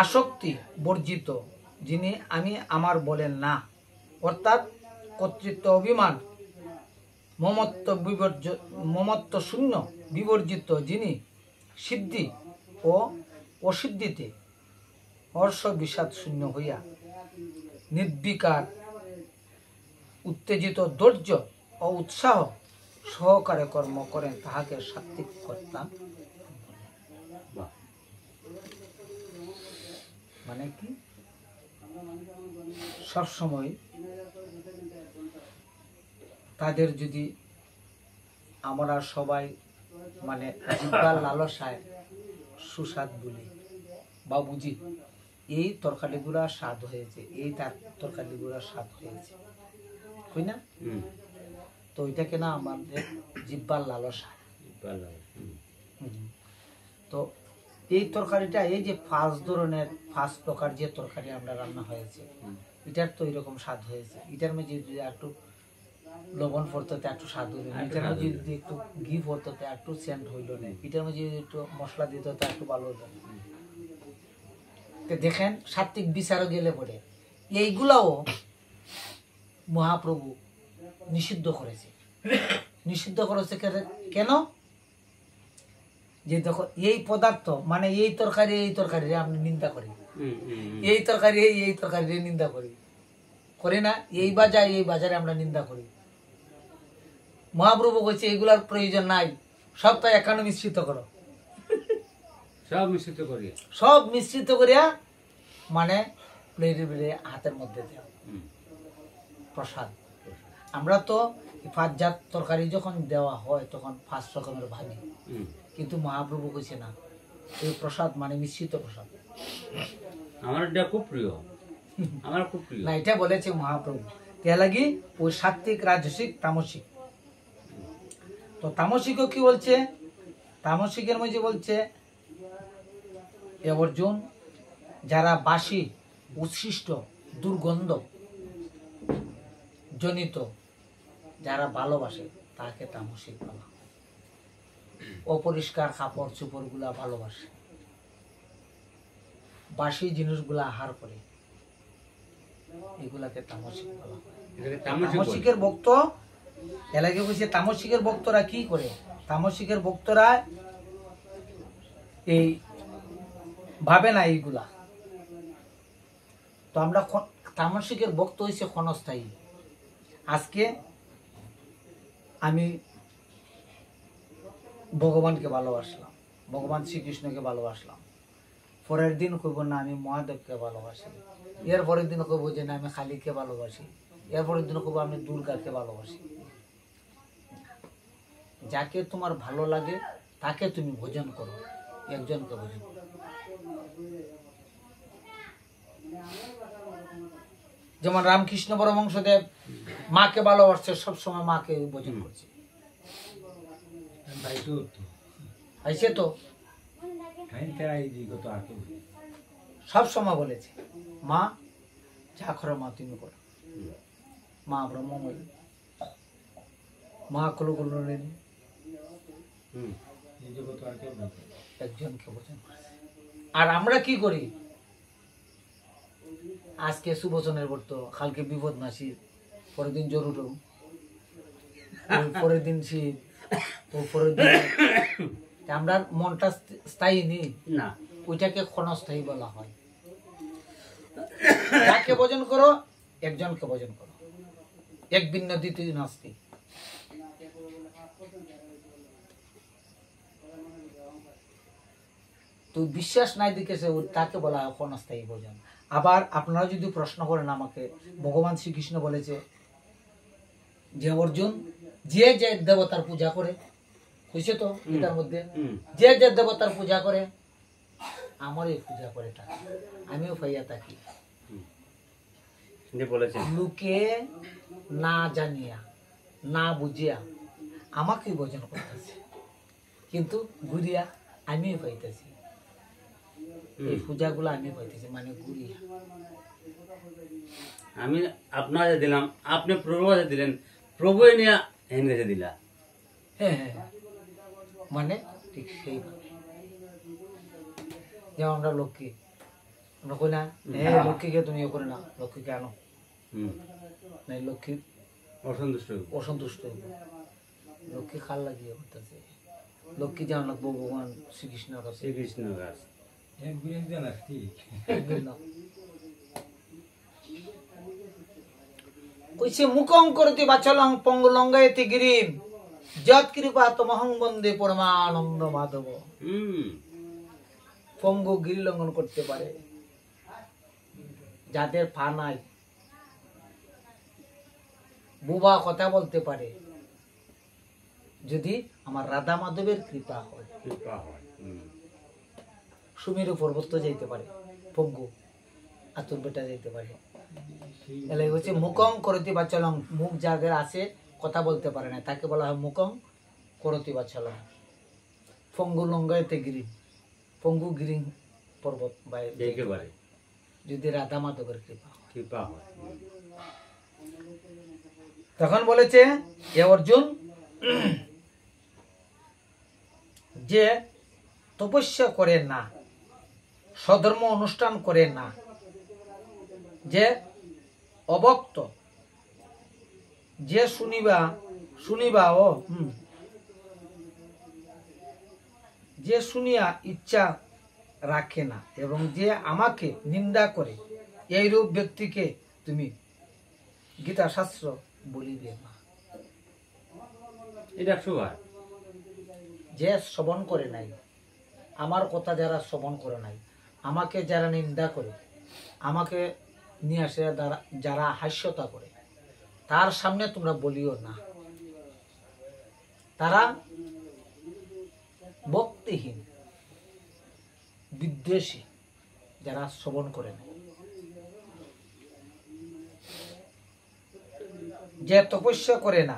আসক্তি বর্জিত, যিনি আমি আমার বলেন না, অর্থাৎ কর্তৃত্ব অভিমান মমত্ব শূন্য বিবর্জিত, যিনি সিদ্ধি ও অসিদ্ধিতে হর্ষ বিষাদ শূন্য হইয়া নির্বিকার উত্তেজিত ধৈর্য ও উৎসাহ সহকারে কর্ম করেন তাহাকে সাত্বিক কর্তা। মানে কি সবসময় তাদের যদি আমরা সবাই মানে জিহ্বার লালসায় সুস্বাদ বলি বা বুঝি এই তরকারিগুলা স্বাদ হয়েছে, এই তার তরকারিগুলা স্বাদ হয়েছে, কই না? তো ওইটাকে না আমাদের জিহ্বার লালসা। তো এই তরকারিটা এই যে পাঁচ প্রকার যে তরকারি আমরা রান্না হয়েছে এটার তো এরকম স্বাদ হয়েছে, এটার মধ্যে যদি একটু লবণ পড়তে একটু স্বাদ হইল না, এটার মধ্যে যদি একটু ঘি পড়তে একটু সেন্ট হইল না, এটার মধ্যে যদি একটু মশলা দিতে হতো একটু ভালো হইল না। তো দেখেন সাত্বিক বিচারও গেলে পরে এইগুলাও মহাপ্রভু নিষিদ্ধ করেছে। নিষিদ্ধ করেছে কেন? যে দেখো এই পদার্থ মানে এই তরকারি আপনি নিন্দা করি, এই তরকারি নিন্দা করি না, এই বাজারে আমরা নিন্দা করি। মহাপ্রভু বলছে এগুলার প্রয়োজন নাই, সব তো একান্ন মিশ্রিত করো, সব মিশ্রিত করিয়া মানে প্লেটের বেড়ে হাতের মধ্যে দেওয়া প্রসাদ। আমরা তো 5 জাত তরকারি যখন দেওয়া হয় তখন 5 রকমের ভাবি, কিন্তু মহাপ্রভু কইছে না, এই প্রসাদ মানে মিশ্রিত প্রসাদ। আমার এটা খুব প্রিয়, আমার খুব প্রিয় না, এটা বলেছে মহাপ্রভু। তে লাগি ওই সাত্বিক রাজসিক তামসিক। তো তামসিকও কি বলছে? তামসিকের মধ্যে বলছে অর্জুন যারা বাসি উচ্ছিষ্ট দুর্গন্ধ জনিত যারা ভালোবাসে তাকে তামসিক বলা। অপরিষ্কার কাপড় চোপড় গুলা ভালোবাসে, বাসি জিনিসগুলা আহার করে, এগুলাকে তামসিক বলা হয়। তামসিকের ভক্ত এলাকে বলছে তামসিকের ভক্তরা কি করে? তামসিকের ভক্তরা এই ভাবে না এইগুলা। তো আমরা তামসিকের ভক্ত হয়েছে ক্ষণস্থায়ী। আজকে আমি ভগবানকে ভালোবাসলাম, ভগবান শ্রীকৃষ্ণকে ভালোবাসলাম, পরের দিন কইব না আমি মহাদেবকে ভালোবাসি, এর পরের দিন কইব যে না আমি কালীকে ভালোবাসি, এর পরের দিন কইব আমি দুর্গাকে ভালোবাসি। যাকে তোমার ভালো লাগে তাকে তুমি ভোজন করো, একজনকে ভোজন করো। যেমন রামকৃষ্ণ পরমহংসদেব মাকে ভালোবাসছে, সবসময় মাকে ভোজন করছে। আইছে তো সব সময় বলেছে মা যা করো মা তুমি করো, মা ব্রহ্মময়ী, মা কুলকুলিনী, এই জগৎ আর কেউ নেই। একজনকে ভোজন করেছে। আর আমরা কি করি? আজকে সুবচনের ব্রত, কালকে বিপদ মাসি, পরের দিন জরুর, পরের দিন শীত, পরের দিন আমরা মনটা স্থায়ী নেই না, ওইটাকে ক্ষণস্থায়ী বলা হয়। যাকে ভোজন করো, একজনকে ভোজন করো, এক ভিন্ন দ্বিতীয় নাস্তি। তো বিশ্বাস নাই দিকেছে তাকে বলা হয় ক্ষণস্থায়ী ভোজন। আবার আপনারা যদি প্রশ্ন করেন আমাকে, ভগবান শ্রীকৃষ্ণ বলেছে যে অর্জুন, যে যে দেবতার পূজা করে, বুঝছে তো এটার মধ্যে, যে যে দেবতার পূজা করে আমারই পূজা করে থাকে, আমিও পাইয়া থাকি। বলেছেন লোকে না জানিয়া না বুঝিয়া আমাকে ভোজন করতেছে, কিন্তু ঘুরিয়া আমিও পাইতেছি। এই পূজাগুলো আমি পাইতেছি, মানে ঘুরিয়া। আমি আপনার কাছে দিলাম, আপনি প্রভু কাছে দিলেন, প্রভু নিয়ে হেন কাছে দিলা। হ্যাঁ হ্যাঁ, মানে ঠিক সেইভাবে। যেমন আমরা লক্ষ্মী, আমরা কই না, হ্যাঁ লক্ষ্মীকে তুমি ইয়ে করে না, লক্ষ্মীকে আনো, নাই লক্ষ্মী অসন্তুষ্ট হইব। অসন্তুষ্ট হইব। লক্ষ্মী খাল লাগিয়ে করতেছে, লক্ষ্মী যেমন লাগবো ভগবান শ্রীকৃষ্ণের কাছে। শ্রীকৃষ্ণ গাছ এক বিরিয়ানি দেন আর কি? কইছে মুখং করতি বাচলং পঙ্গলঙ্গায়তি গিরিম যৎ কৃপা তমহং বন্দে পরমানন্দ মাধব। পঙ্গু গিরি লঙ্ঘন করতে পারে, যাদের পা নাই, বুবা কথা বলতে পারে, যদি আমার রাধা মাধবের কৃপা হয়। কৃপা হয়। সুমেরু পর্বত যাইতে পারে, পঙ্গু আতুর বেটা যাইতে পারে। এলে হচ্ছে মুখং করতি বাচলং, মুখ যাদের আছে কথা বলতে পারে না, তাকে বলা হয় মুখং করতি বাচলং। পঙ্গু লঙ্গায়তে গিরি, পঙ্গু গিরি পর্বত যাইতে পারে যদি রাধা মাধবের কৃপা হয়। কৃপা হয়। তখন বলেছে এ অর্জুন, যে তপস্যা করে না, স্বধর্ম অনুষ্ঠান করে না, যে অভক্ত, যে শুনিবা ও যে শুনিয়া ইচ্ছা রাখে না, এবং যে আমাকে নিন্দা করে, এইরূপ ব্যক্তিকে তুমি গীতা শাস্ত্র বলিবে না। এটা সুভার যে শ্রবণ করে নাই, আমার কথা যারা শ্রবণ করে নাই, আমাকে যারা নিন্দা করে, আমাকে নিয়ে আসে যারা হাস্যতা করে, তার সামনে তোমরা বলিও না। তারা ভক্তিহীন, বিদ্বেষী, যারা শ্রবণ করে নাই। যে তপস্যা করে না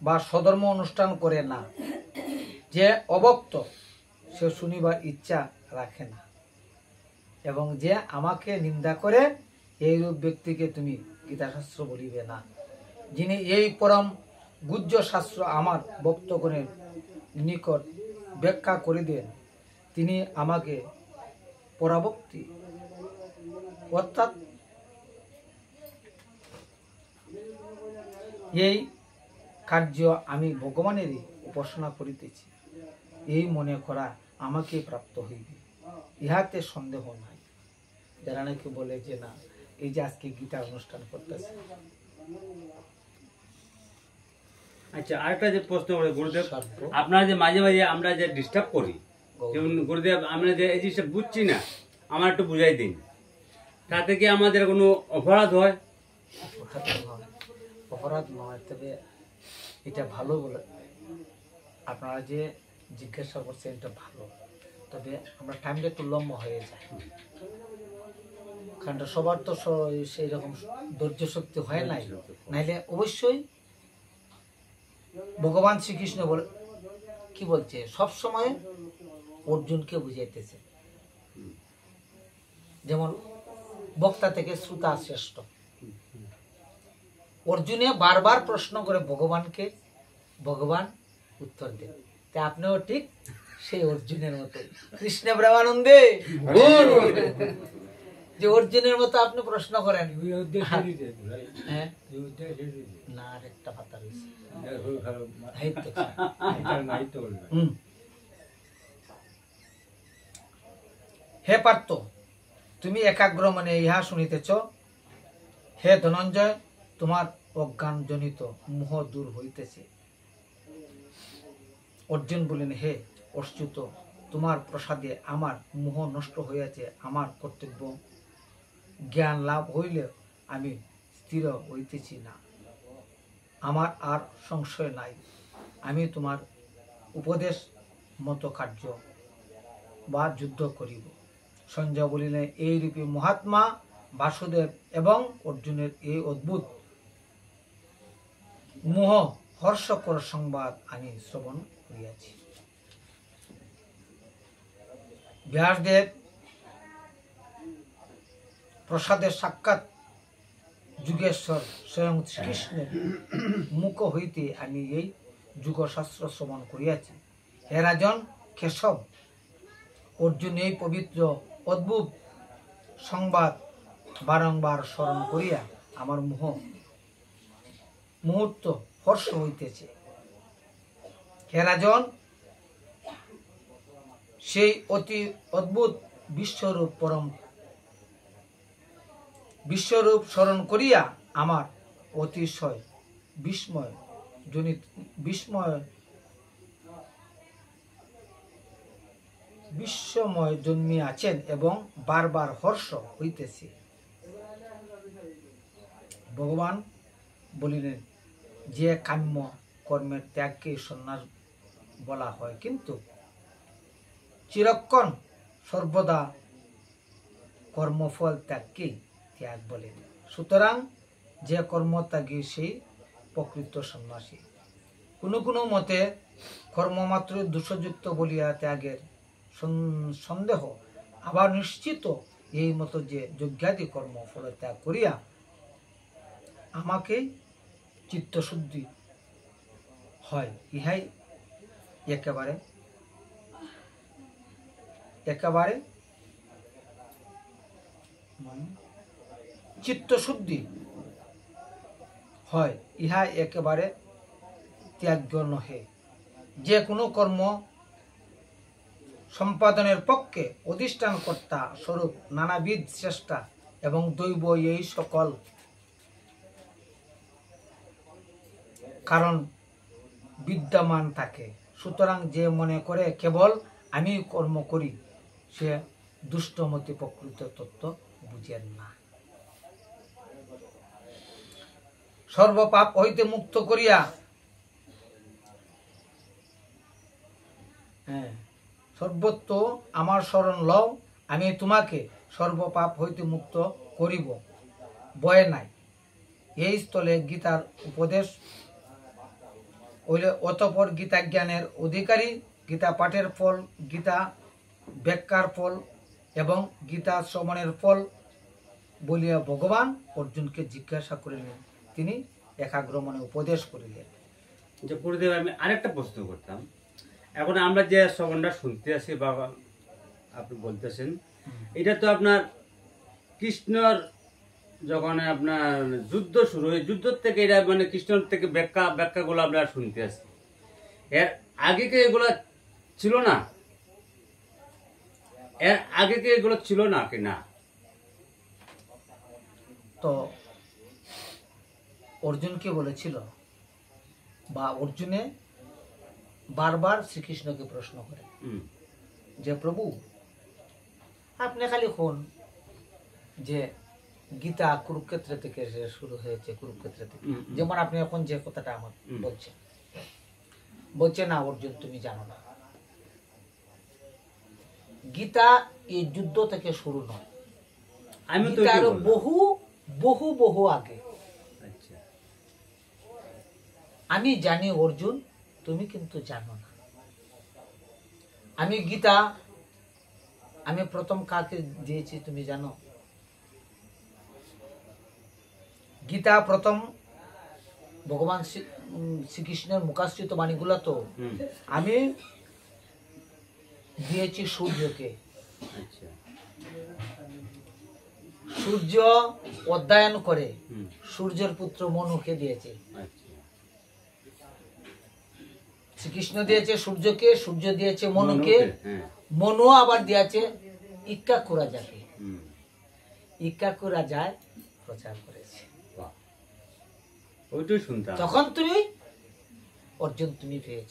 বা স্বধর্ম অনুষ্ঠান করে না, যে অভক্ত, সে শুনিবার ইচ্ছা রাখে না, এবং যে আমাকে নিন্দা করে, এইরূপ ব্যক্তিকে তুমি গীতাশাস্ত্র বলিবে না। যিনি এই পরম গুহ্য শাস্ত্র আমার ভক্তগণের নিকট ব্যাখ্যা করে দেন, তিনি আমাকে পরাভক্তি, অর্থাৎ এই কার্য আমি ভগবানেরই উপাসনা করিতেছি, এই মনে করা আমাকে প্রাপ্ত হইবে, ইহাতে সন্দেহ নাই। যারা নাকি বলে যে না, এই যে আজকে গীতা অনুষ্ঠান করতেছে। আচ্ছা, আরেকটা যে প্রশ্ন করে গুরুদেব, আপনারা যে মাঝে মাঝে আমরা যে ডিস্টার্ব করি, যেমন গুরুদেব আমরা যে এই জিনিসটা বুঝছি না, আমার একটু বুঝাই দিন, তাতে কি আমাদের কোনো অপরাধ হয়? অপরাধ নয়, তবে এটা ভালো বলে আপনারা যে জিজ্ঞাসা করছেন, এটা ভালো। তবে আমরা টাইমটা একটু লম্বা হয়ে যায়, কারণ সবার তো সেই রকম ধৈর্য শক্তি হয় নাই। নাইলে অবশ্যই ভগবান শ্রীকৃষ্ণ কি বলছে, সব সময় অর্জুনকে বুঝাইতেছে, যেমন বক্তা থেকে শ্রোতা শ্রেষ্ঠ। অর্জুনে বারবার প্রশ্ন করে ভগবানকে, ভগবান উত্তর দেন। তা আপনিও ঠিক সেই অর্জুনের মতো কৃষ্ণ প্রেমানন্দে যে অর্জুনের মতো আপনি প্রশ্ন করেন। হ্যাঁ না আরেকটা পাতা রয়েছে। এই তো, হুম। হে পার্থ, তুমি একাগ্র মনে ইহা শুনিতেছ। হে ধনঞ্জয়, তোমার অজ্ঞান জনিত মোহ দূর হইতেছে। অর্জুন বলেন, হে অচ্যুত, তোমার প্রসাদে আমার মোহ নষ্ট হইয়াছে। আমার কর্তব্য জ্ঞান লাভ হইলে আমি স্থির হইতেছি না। আমার আর সংশয় নাই। আমি তোমার উপদেশ মতো কার্য বা যুদ্ধ করিব। সঞ্জয় বলিলেন, এই রূপে মহাত্মা বাসুদেব এবং অর্জুনের এই অদ্ভুত মোহ হর্ষকর সংবাদ আমি শ্রবণ করিয়াছি। ব্যাসদেব প্রসাদের সাক্ষাৎ যুগেশ্বর স্বয়ং শ্রীকৃষ্ণের মুখ হইতে আমি এই যুগশাস্ত্র শ্রবণ করিয়াছি। হে রাজন কেশব, অর্জুন এই পবিত্র অদ্ভুত সংবাদ বারংবার স্মরণ করিয়া আমার মুহূর্ত হর্ষ হইতেছে। হে রাজন, সেই অতি অদ্ভুত বিশ্বরূপ স্মরণ করিয়া আমার অতিশয় বিস্ময় জন্মিয়াছেন এবং বারবার হর্ষ হইতেছে। ভগবান বলিলেন, যে কাম্য কর্মের ত্যাগকে সন্ন্যাস বলা হয়, কিন্তু চিরক্ষণ সর্বদা কর্মফল ত্যাগকেই ত্যাগ বলে। সুতরাং যে কর্মত্যাগী সেই প্রকৃত সন্ন্যাসী। কোনো মতে কর্মমাত্র দোষযুক্ত বলিয়া ত্যাগের সন্দেহ, আবার নিশ্চিত এই মতো যে যজ্ঞাদি কর্ম ফল ত্যাগ করিয়া আমাকে চিত্তশুদ্ধি হয়, ইহাই একেবারে চিত্তশুদ্ধি হয়, ইহা একেবারে ত্যাগ্য নহে। যে কোনো কর্ম সম্পাদনের পক্ষে অধিষ্ঠানকর্তা স্বরূপ নানাবিধ চেষ্টা এবং দৈব এই সকল কারণ বিদ্যমান থাকে। সুতরাং যে মনে করে কেবল আমি কর্ম করি, সে দুষ্টমতি প্রকৃত তত্ত্ব বুঝেন না। সর্বপাপ হইতে মুক্ত করিয়া সর্বত্র আমার শরণ লও, আমি তোমাকে সর্বপাপ হইতে মুক্ত করিব, ভয় নাই। এই স্থলে গীতার উপদেশ হইলে অতঃপর গীতা জ্ঞানের অধিকারী, গীতা পাঠের ফল, গীতা ব্যাখ্যার ফল এবং গীতা শ্রবণের ফল বলিয়া ভগবান অর্জুনকে জিজ্ঞাসা করিলেন। তিনি একাগ্র মনে উপদেশ করিলেন। যে গুরুদেব, আমি আরেকটা প্রশ্ন করতাম। এখন আমরা যে শ্রবণটা শুনতে আছি, বাবা আপনি বলতেছেন, এটা তো আপনার কৃষ্ণর যখন আপনার যুদ্ধ শুরু হয়, যুদ্ধ থেকে এটা মানে কৃষ্ণর থেকে ব্যাখ্যাগুলো আমরা শুনতে আসি। এর আগে কি এগুলো ছিল না? এর আগে কি এগুলো ছিল না কি না? তো অর্জুনকে বলেছিল, বা অর্জুনে বারবার শ্রীকৃষ্ণকে প্রশ্ন করে যে প্রভু, আপনি খালি কোন যে গীতা কুরুক্ষেত্র থেকে শুরু হয়েছে, কুরুক্ষেত্র থেকে, যেমন আপনি এখন যে কথাটা আমার বলছে না অর্জুন, তুমি জানো না, গীতা এই যুদ্ধ থেকে শুরু নয়, গীতার বহু বহু বহু আগে। আমি জানি অর্জুন, তুমি কিন্তু জানো না। আমি গীতা আমি প্রথম কাকে দিয়েছি তুমি জানো? গীতা প্রথম ভগবান শ্রীকৃষ্ণের মুখাশ্রিত বাণীগুলো তো হুম, আমি দিয়েছি সূর্যকে। আচ্ছা, সূর্য অধ্যয়ন করে হুম, সূর্যের পুত্র মনুকে দিয়েছে। আচ্ছা, শ্রীকৃষ্ণ দিয়েছে সূর্যকে, সূর্য দিয়েছে মনুকে, হ্যাঁ, মনু আবার দিয়েছে ইক্কাকু রাজাকে। হুম, ইক্কাকু রাজায় প্রচার করেছে। বাহ, ওইটাই শুনতাম। তখন তুমি অর্জুন তুমি পেয়েছ।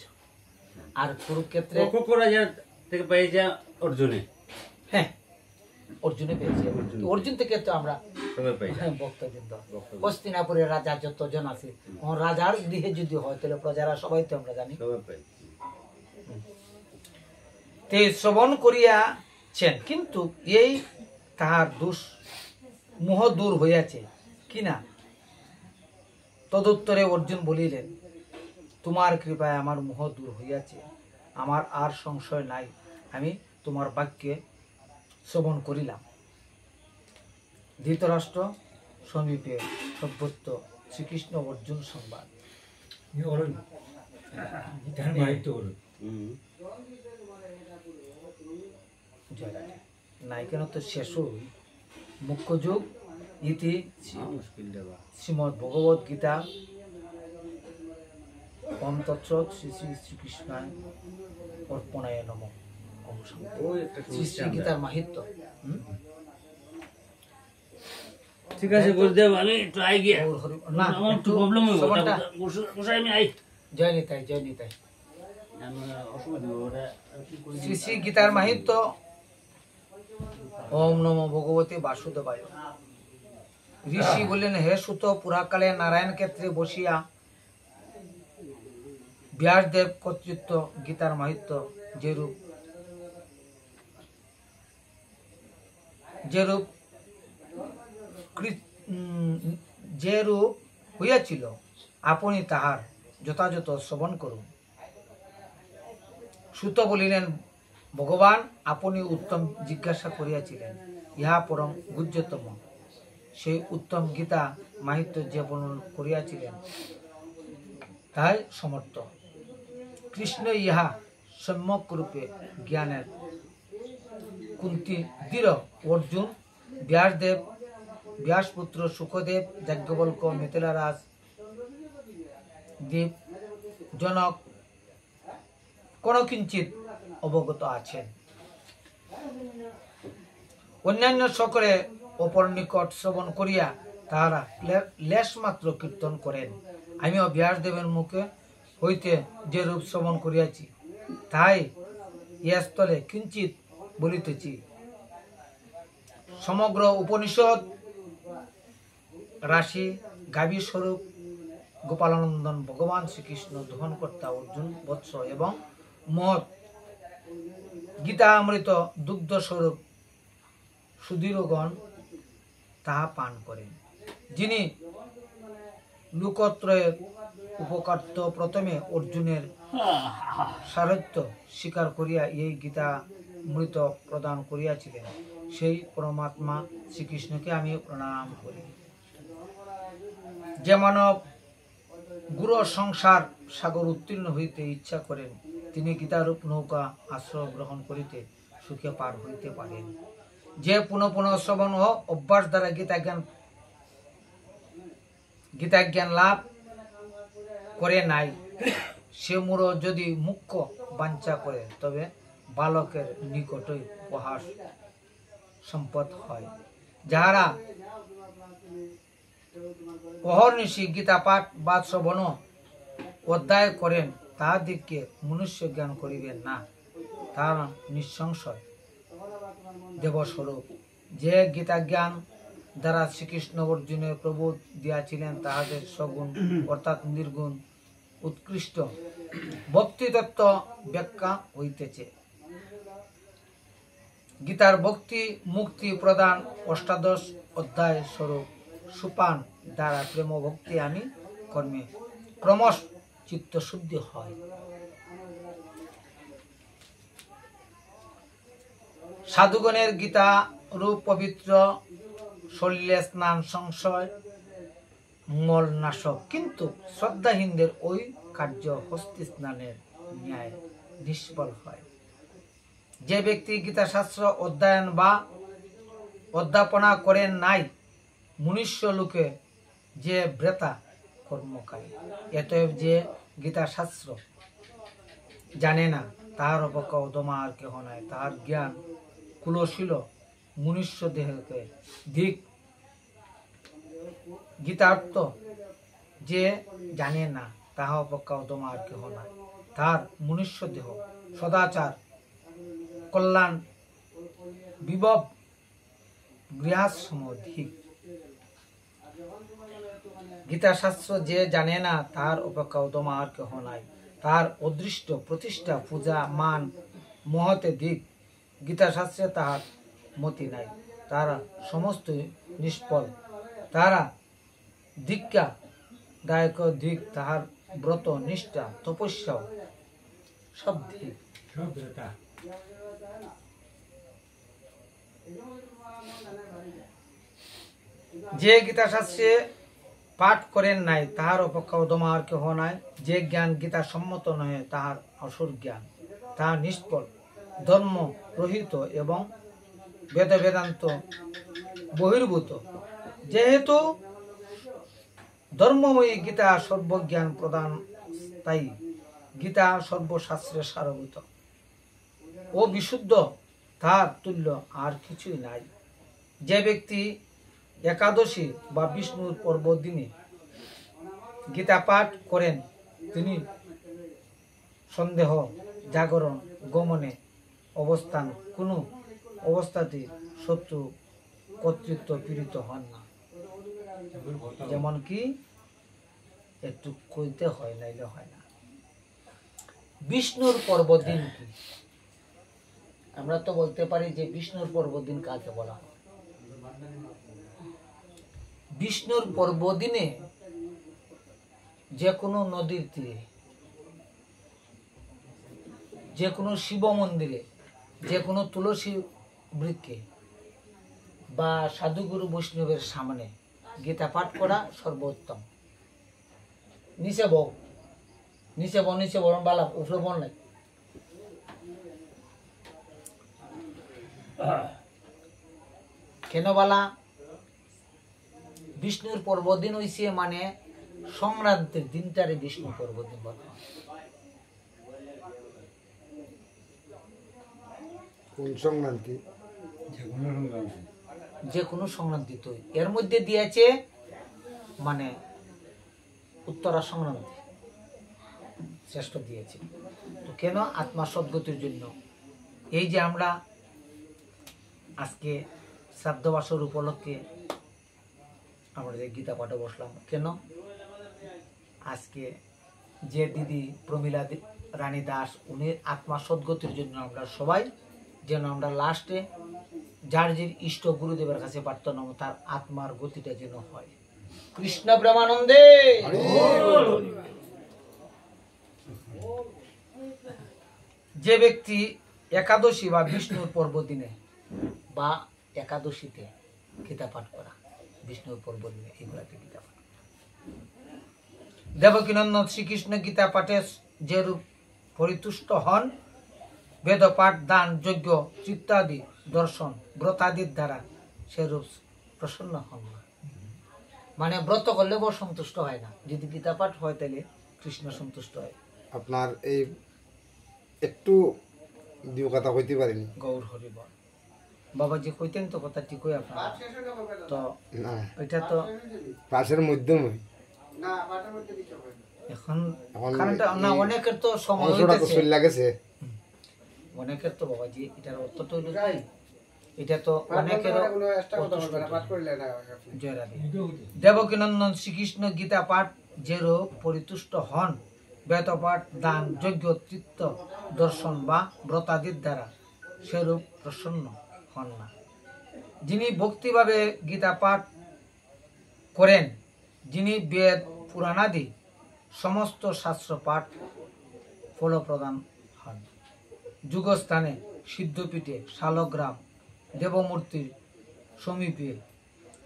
আর কুরুক্ষেত্রে অক্ষক রাজার থেকে পেয়েছে অর্জুনে, হ্যাঁ অর্জুনে পেয়েছে। অর্জুন। অর্জুন থেকে তো আমরা সবাই পেয়েছে। ভক্তবৃন্দ ভক্তবৃন্দ। হস্তিনাপুরের রাজা যতজন আছে, রাজার গৃহে যদি হয় তাহলে প্রজারা সবাই তো আমরা জানি। সবাই পেয়েছে। তে শ্রবণ করিয়াছেন, কিন্তু এই তাহার মোহ দূর হইয়াছে কিনা। তদুত্তরে অর্জুন বলিলেন, তোমার কৃপায় আমার মোহ দূর হইয়াছে, আমার আর সংশয় নাই, আমি তোমার বাক্যে শ্রবণ করিলাম। ধৃতরাষ্ট্র সমীপে সভ্যত্ব শ্রীকৃষ্ণ অর্জুন সংবাদ। হুম, নাই কেন তো শেষ মুখ্য যুগ ইতি মুশকিল দেওয়া। শ্রীমদ ভগবত গীতা ওম তৎসৎ শ্রী শ্রী শ্রীকৃষ্ণায় অর্পণায় নমঃ। ওম শান্তি। ওই একটা শ্রী শ্রী গীতার মাহিত্য। ঠিক আছে গুরুদেব, আমি একটু আই গিয়া, গৌর হরি- না, আমার একটু একটু প্রবলেম হইব। শ্রবণটা। গোসাই আমি আই, জয় নিতাই, জয় নিতাই। আমার অসুবিধা হবে, ওটা কি করি? শ্রী শ্রী গীতার মাহিত্য। ওম নমো ভগবতে বাসুদেবায়। ঋষি বললেন, হে সুত, পুরাকালে নারায়ণ ক্ষেত্রে বসিয়া ব্যাসদেব কর্তৃত্ব গীতার মাহিত্য যেরূপ হইয়াছিল, আপনি তাহার যথাযথ শ্রবণ করুন। সুত বলিলেন, ভগবান আপনি উত্তম জিজ্ঞাসা করিয়াছিলেন, ইহা পরম গুহ্যতম। সেই উত্তম গীতা মাহিত্য যে বর্ণন করিয়াছিলেন তাই সমর্থ। কৃষ্ণ ইহা সম্যক রূপে জ্ঞানের কুন্তি দিল। অর্জুন, ব্যাসদেব, ব্যাসপুত্র সুখদেব, যাজ্ঞবল্ক, মিথিলারাজ, দেব, জনক কোনকিঞ্চিত অবগত আছেন। অন্যান্য সকলে অপর নিকট শ্রবণ করিয়া তাহারা লেশ মাত্র কীর্তন করেন। আমিও ব্যাসদেবের মুখে হইতে যে রূপ শ্রবণ করিয়াছি তাই ইহা স্থলে কিঞ্চিত বলিতেছি। সমগ্র উপনিষদ রাশি গাভী স্বরূপ গোপালানন্দন ভগবান শ্রীকৃষ্ণ দহনকর্তা অর্জুন বৎস এবং মহৎ গীতা অমৃত দুগ্ধ স্বরূপ সুধীরগণ তাহা পান করেন। যিনি লোকত্রয়ের উপকার্য প্রথমে অর্জুনের সারথ্য স্বীকার করিয়া এই গীতা মৃত প্রদান করিয়াছিলেন, সেই পরমাত্মা শ্রীকৃষ্ণকে আমি প্রণাম করি। যে মানব গুরু সংসার সাগর উত্তীর্ণ হইতে ইচ্ছা করেন, তিনি গীতারূপ নৌকা আশ্রয় গ্রহণ করিতে সুখে পার হইতে পারেন। যে পুনঃ পুনঃ শ্রবণ ও অভ্যাস দ্বারা গীতা জ্ঞান লাভ করে নাই, সে মূঢ় যদি মুখ্য বাঞ্ছা করে, তবে বালকের নিকটই উপহাস সম্পদ হয়। যাহারা অহর্নিশি গীতা পাঠ বা শ্রবণ অধ্যায় করেন, তাহাদিগকে মনুষ্য জ্ঞান করিবেন না, তাহারা নিঃসংশয় দেবস্বরূপ। যে গীতা জ্ঞান দ্বারা শ্রীকৃষ্ণ অর্জুনের প্রবোধ দিয়াছিলেন, তাহাদের সগুণ অর্থাৎ নির্গুণ উৎকৃষ্ট ভক্তিতত্ত্ব ব্যাখ্যা হইতেছে। গীতার ভক্তি মুক্তি প্রদান অষ্টাদশ অধ্যায় স্বরূপ সুপান দ্বারা প্রেম ভক্তি আমি কর্মে ক্রমশ চিত্ত শুদ্ধি হয়। সাধুগণের গীতা রূপ পবিত্র শল্যে স্নান সংশয় মলনাশক, কিন্তু শ্রদ্ধাহীনদের ওই কার্য হস্তি স্নানের ন্যায় নিষ্ফল হয়। যে ব্যক্তি গীতাশাস্ত্র অধ্যয়ন বা অধ্যাপনা করেন নাই, মনুষ্য লোকে যে ব্রেতা কর্মকারী, এতএব যে গীতাশাস্ত্র জানে না, তাহার অপেক্ষা অধমা আর কেহ নাই। তাহার জ্ঞান কুলশীল মনুষ্য দেহকে দিক গীতার্থ যে জানে না, তাহা অপেক্ষা অধমা আর কেহ নাই। তাহার মনুষ্য দেহ সদাচার কল্যাণ বিভব গৃহাশ্রম ধিক। গীতাশাস্ত্র যে জানে না, তাহার অপেক্ষা অধমা আর কেহ নাই। তাহার অদৃষ্ট প্রতিষ্ঠা পূজা মান মহতে দিক। গীতাশাস্ত্রে তাহার মতি নাই, তারা সমস্ত নিষ্ফল। তারা দীক্ষা দায়ক দিক, তাহার ব্রত নিষ্ঠা তপস্যা সব দিক। সব বেটা যে গীতাশাস্ত্রে পাঠ করেন নাই, তাহার অপেক্ষা অধমা আর কেহ নাই। যে জ্ঞান গীতা সম্মত নহে, তাহার অসুর জ্ঞান, তাহা নিষ্ফল ধর্ম রহিত এবং বেদ বেদান্ত বহির্ভূত। যেহেতু ধর্মময়ী গীতা সর্বজ্ঞান প্রদান, তাই গীতা সর্বশাস্ত্রের সারভূত ও বিশুদ্ধ, তাহার তুল্য আর কিছুই নাই। যে ব্যক্তি একাদশী বা বিষ্ণুর পর্ব দিনে গীতা পাঠ করেন, তিনি সন্দেহ জাগরণ গমনে অবস্থান কোনো অবস্থাতে শত্রু কর্তৃত্ব পীড়িত হন না। যেমন কি একটু কইতে হয়, নাইলে হয় না। বিষ্ণুর পর্ব দিন কি? আমরা তো বলতে পারি যে বিষ্ণুর পর্ব দিন কাকে বলা হয়। বিষ্ণুর পর্ব দিনে যে কোনো নদীর তীরে, যে কোনো শিব মন্দিরে, যে কোনো তুলসী বৃক্ষে বা সাধুগুরু বৈষ্ণবের সামনে গীতা পাঠ করা সর্বোত্তম। নিচে বউ, নিচে বউ, নিচে বরণ বালা, উপরে বন নাই। কেন বালা? বিষ্ণুর পর্বদিন হইছে মানে সংক্রান্তির দিনটারে বিষ্ণু পর্বদিন বলা হয়। কোন সংক্রান্তি? যে কোনো সংক্রান্তি তো এর মধ্যে দিয়েছে মানে উত্তরা সংক্রান্তি শ্রেষ্ঠ দিয়েছে। তো কেন? আত্মা সদ্গতির জন্য। এই যে আমরা আজকে শ্রাদ্ধবাসর উপলক্ষে আমরা যে গীতা পাঠে বসলাম, কেন? আজকে যে দিদি প্রমীলা রানী দাস, উনি আত্মা সদ্গতির জন্য আমরা সবাই যেন আমরা লাস্টে যার যে ইষ্ট গুরুদেবের কাছে প্রার্থনা, তার আত্মার গতিটা যেন হয়। কৃষ্ণ প্রেমানন্দে। যে ব্যক্তি একাদশী বা বিষ্ণুর পর্ব দিনে বা একাদশীতে গীতা পাঠ করা, বিষ্ণুর পর্ব দিনে এগুলাতে গীতা পাঠ, দেবকীনন্দন শ্রীকৃষ্ণ গীতা পাঠে যেরূপ পরিতুষ্ট হন, বেদ পাঠ দান যজ্ঞ চিত্তাদি দর্শন ব্রতাদির দ্বারা সেরূপ প্রসন্ন হন না। মানে ব্রত করলে বড় সন্তুষ্ট হয় না, যদি গীতা পাঠ হয় তাহলে কৃষ্ণ সন্তুষ্ট হয়। আপনার এই একটু দিও কথা কইতে পারিনি। গৌর হরি বল। বাবাজি কইতেন তো কথা ঠিকই আপনার, তো না, এটা তো পাশের মধ্যে নয়। এখন এখন কারণটা না, এই অনেকের তো সময় অংশটা তো হইতেছে, চলে গেছে। অনেকের তো বাবাজি এটার অর্থ তো হইলো কি, এটা তো অনেকের দেবকীনন্দন শ্রীকৃষ্ণ গীতা পাঠ যেরূপ পরিতুষ্ট হন, বেদ পাঠ দান যজ্ঞ তৃত্ব দর্শন বা ব্রতাদির দ্বারা সেরূপ প্রসন্ন হন না। যিনি ভক্তিভাবে গীতা পাঠ করেন, যিনি বেদ পুরাণাদি সমস্ত শাস্ত্র পাঠ ফলপ্রদান হন, যুগস্থানে সিদ্ধপীঠে শালগ্রাম দেবমূর্তির সমীপে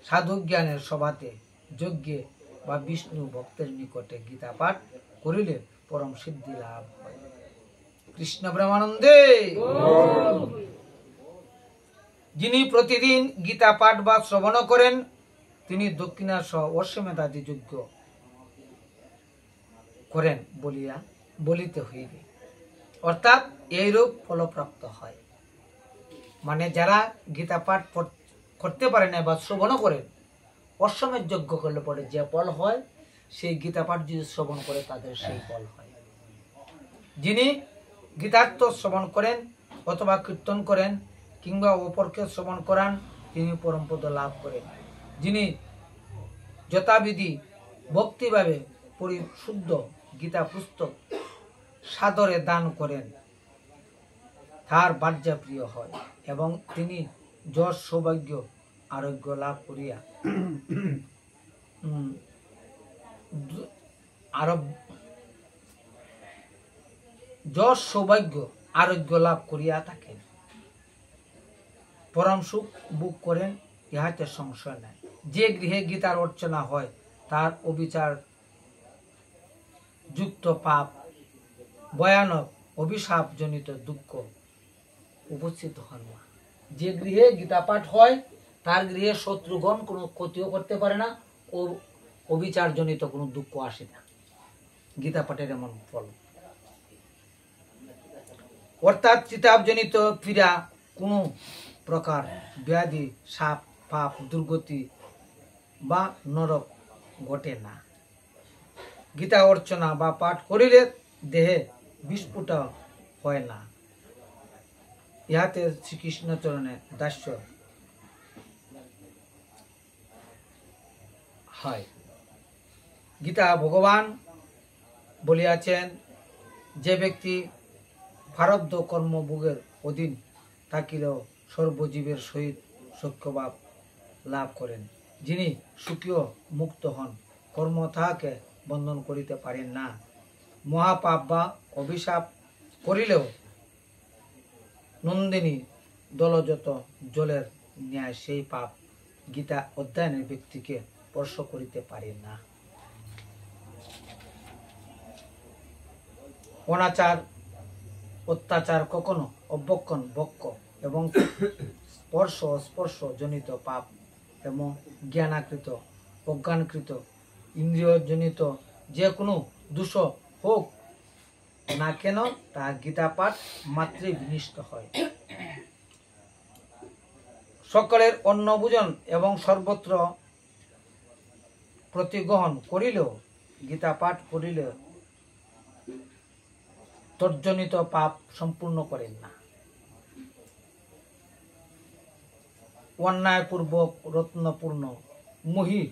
সাধু জ্ঞানের সভাতে যজ্ঞে বা বিষ্ণু ভক্তের নিকটে গীতা পাঠ করিলে পরম সিদ্ধি লাভ হয়। কৃষ্ণ প্রেমানন্দে। যিনি প্রতিদিন গীতা পাঠ বা শ্রবণ করেন তিনি দক্ষিণা সহ অশ্বমেধাদি যজ্ঞ করেন বলিয়া বলিতে হইবে, অর্থাৎ এইরূপ ফলপ্রাপ্ত হয়। মানে যারা গীতা পাঠ করতে পারে না বা শ্রবণ করেন, অশ্বমেধ যজ্ঞ করলে পরে যে ফল হয় সেই গীতা পাঠ যদি শ্রবণ করে তাদের সেই ফল হয়। যিনি গীতার্থ শ্রবণ করেন অথবা কীর্তন করেন কিংবা অপরকে শ্রবণ করান তিনি পরমপদ লাভ করেন। যিনি যথাবিধি ভক্তিভাবে পরিশুদ্ধ গীতা পুস্তক সাদরে দান করেন তার বার্যা প্রিয় হয় এবং তিনি যশ সৌভাগ্য আরোগ্য লাভ করিয়া যশ সৌভাগ্য আরোগ্য লাভ করিয়া থাকেন, পরম সুখ ভোগ করেন, ইহাতে সংশয় নাই। যে গৃহে গীতার অর্চনা হয় তার অবিচার যুক্ত পাপ ভয়ানক অভিশাপ জনিত দুঃখ উপস্থিত হন না। যে গৃহে গীতা পাঠ হয় তার গৃহে শত্রুগণ কোনো ক্ষতিও করতে পারে না ও অবিচার জনিত কোনো দুঃখ আসে না। গীতা পাঠের এমন ফল। অর্থাৎ চিতাবজনিত পীড়া কোনো প্রকার ব্যাধি সাপ পাপ দুর্গতি বা নরক ঘটে না। গীতা অর্চনা বা পাঠ করিলে দেহে বিস্ফোট হয় না। ইহাতে শ্রীকৃষ্ণ চরণে দাস্য হয়। গীতা ভগবান বলিয়াছেন, যে ব্যক্তি প্রারব্ধ কর্মভোগের অধীন থাকিলেও সর্বজীবের সহিত সখ্যভাব লাভ করেন। যিনি সুখী মুক্ত হন, কর্ম তাহাকে বন্ধন করিতে পারেন না। মহাপাপ বা অভিশাপ করিলেও নন্দিনী দলযত জলের ন্যায় সেই পাপ গীতা অধ্যয়নের ব্যক্তিকে স্পর্শ করিতে পারে না। অনাচার অত্যাচার কখনো অবক্ষণ বক্ষ এবং স্পর্শ জনিত পাপ এবং জ্ঞানাকৃত অজ্ঞানকৃত ইন্দ্রিয় জনিত যে কোনো দোষ হোক না কেন তা গীতা পাঠ মাত্রই বিনষ্ট হয়। সকলের অন্ন ভোজন এবং সর্বত্র প্রতিগ্রহণ করিলেও গীতা পাঠ করিলে তর্জনিত পাপ সম্পূর্ণ করেন না। অন্যায়পূর্বক রত্নপূর্ণ মোহি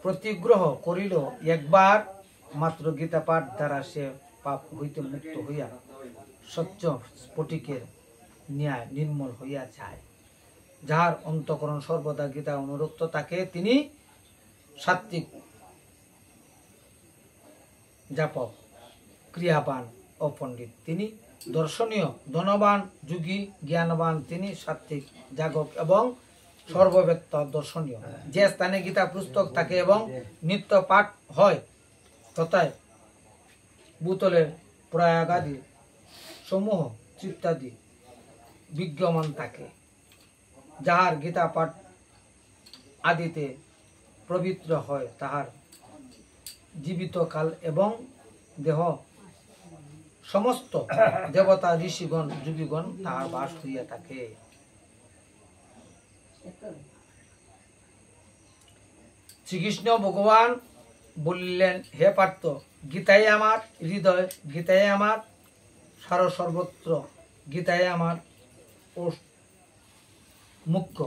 প্রতিগ্রহ করিল একবার মাত্র গীতা পাঠ দ্বারা সে পাপ হইতে মুক্ত হইয়া স্বচ্ছ স্ফটিকের ন্যায় নির্মল হইয়া যায়। যাহার অন্তঃকরণ সর্বদা গীতা অনুরক্ত তাকে তিনি সাত্বিক জাপক ক্রিয়াবান ও পণ্ডিত, তিনি দর্শনীয় ধনবান যোগী জ্ঞানবান, তিনি সাত্বিক জাগক এবং সর্ববেত্ত দর্শনীয়। যে স্থানে গীতা পুস্তক থাকে এবং নিত্য পাঠ হয় তথায় ভূতলের প্রয়াগাদি সমূহ চিত্তাদি বিজ্ঞমান থাকে। যাহার গীতা পাঠ আদিতে পবিত্র হয় তাহার জীবিত কাল এবং দেহ সমস্ত দেবতা ঋষিগণ যোগীগণ তাহার বাস হইয়া থাকে। শ্রীকৃষ্ণ ভগবান বললেন, হে পার্থ, গীতাই আমার হৃদয়, গীতাই আমার সার সর্বত্র, গীতাই আমার মুখ্য,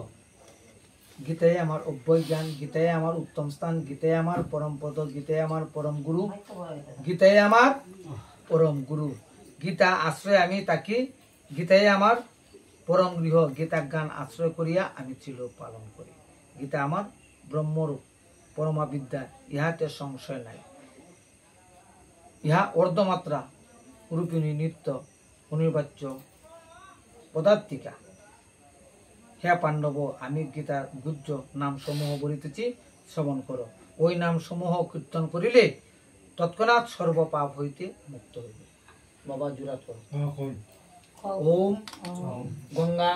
গীতাই আমার অব্যয় জ্ঞান, গীতাই আমার উত্তম স্থান, গীতাই আমার পরম পদ, গীতাই আমার পরম গুরু, গীতাই আমার পরম গুরু। গীতা আশ্রয় আমি থাকি, গীতাই আমার পরম গৃহ, গীতা জ্ঞান আশ্রয় করিয়া আমি চিরলোক পালন করি। গীতা আমার ব্রহ্মরূপ পরমা বিদ্যা, ইহাতে সংশয় নাই। ইহা অর্ধমাত্রা রূপিণী নিত্য অনির্বাচ্য পদার্থিকা। হে পাণ্ডব, আমি গীতার গুহ্য নাম সমূহ বলিতেছি, শ্রবণ করো। ওই নাম সমূহ কীর্তন করিলে তৎক্ষণাৎ সর্বপাপ হইতে মুক্ত হইবে। বাবা জুরাত করো। ওম গঙ্গা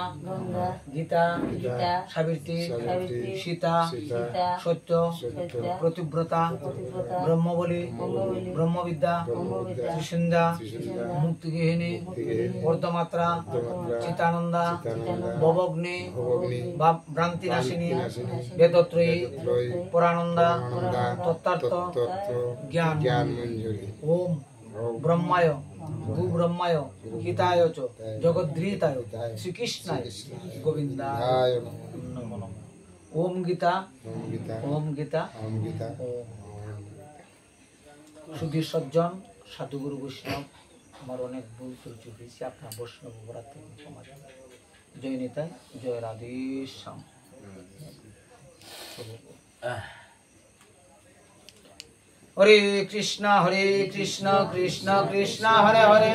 গীতা সাবিত্রী সীতা সত্য প্রতিব্রতা ব্রহ্মবলী ব্রহ্মবিদ্যা ত্রিসন্ধ্যা মুক্তিগৃহিণী বর্ধমাত্রা চিতানন্দা ভবগ্নি ভ্রান্তিনাশিনী বেদত্রয়ী পরানন্দা তত্ত্বার্থ জ্ঞান ওম ব্রহ্মায় গু ব্রহ্মায় হিতায় চ জগদ্রীতায় শ্রীকৃষ্ণায় গোবিন্দায় নমো নমঃ। ওম গীতা ওম গীতা ওম। সুধী সজ্জন সাধুগুরু বৈষ্ণব, আমার অনেক ভুল ত্রুটি হয়েছে, আপনার বৈষ্ণব অপরাধ থেকে ক্ষমা চাই। জয় নিতাই, জয় রাধেশ্যাম। হরে কৃষ্ণ কৃষ্ণ কৃষ্ণ হরে হরে,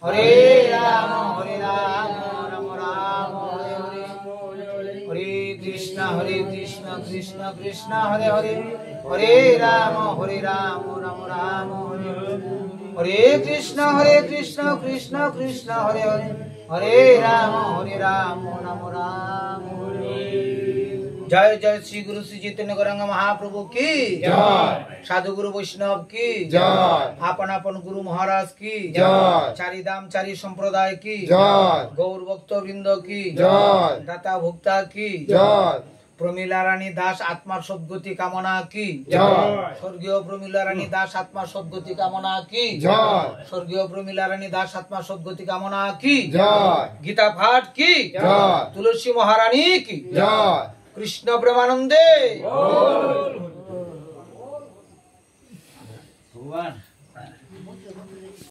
হরে রাম রাম রাম হরে হরে, হরে কৃষ্ণ কৃষ্ণ কৃষ্ণ হরে হরে, হরে রাম রাম রাম হরে হরে, হরে কৃষ্ণ কৃষ্ণ কৃষ্ণ হরে হরে, হরে রাম রাম রাম হরে। जय जय श्री गुरु श्री चैतन्य गौरांग महाप्रभु की जय, साधु गुरु वैष्णव की जय, आपन आपन गुरु महाराज की जय, चारि धाम चारि संप्रदाय की जय, गौर भक्त वृंद की जय, दाता भुक्ता की जय, प्रमिला रानी दास आत्मा सद्गति कामना की जय, स्वर्गीय प्रमिला रानी दास आत्मा सद्गति कामना की जय, स्वर्गीय प्रमिला रानी दास आत्मा सद्गति कामना की जय, गीता पाठ की जय, तुलसी महारानी की जय, कृष्ण प्रेमानंदे भगवान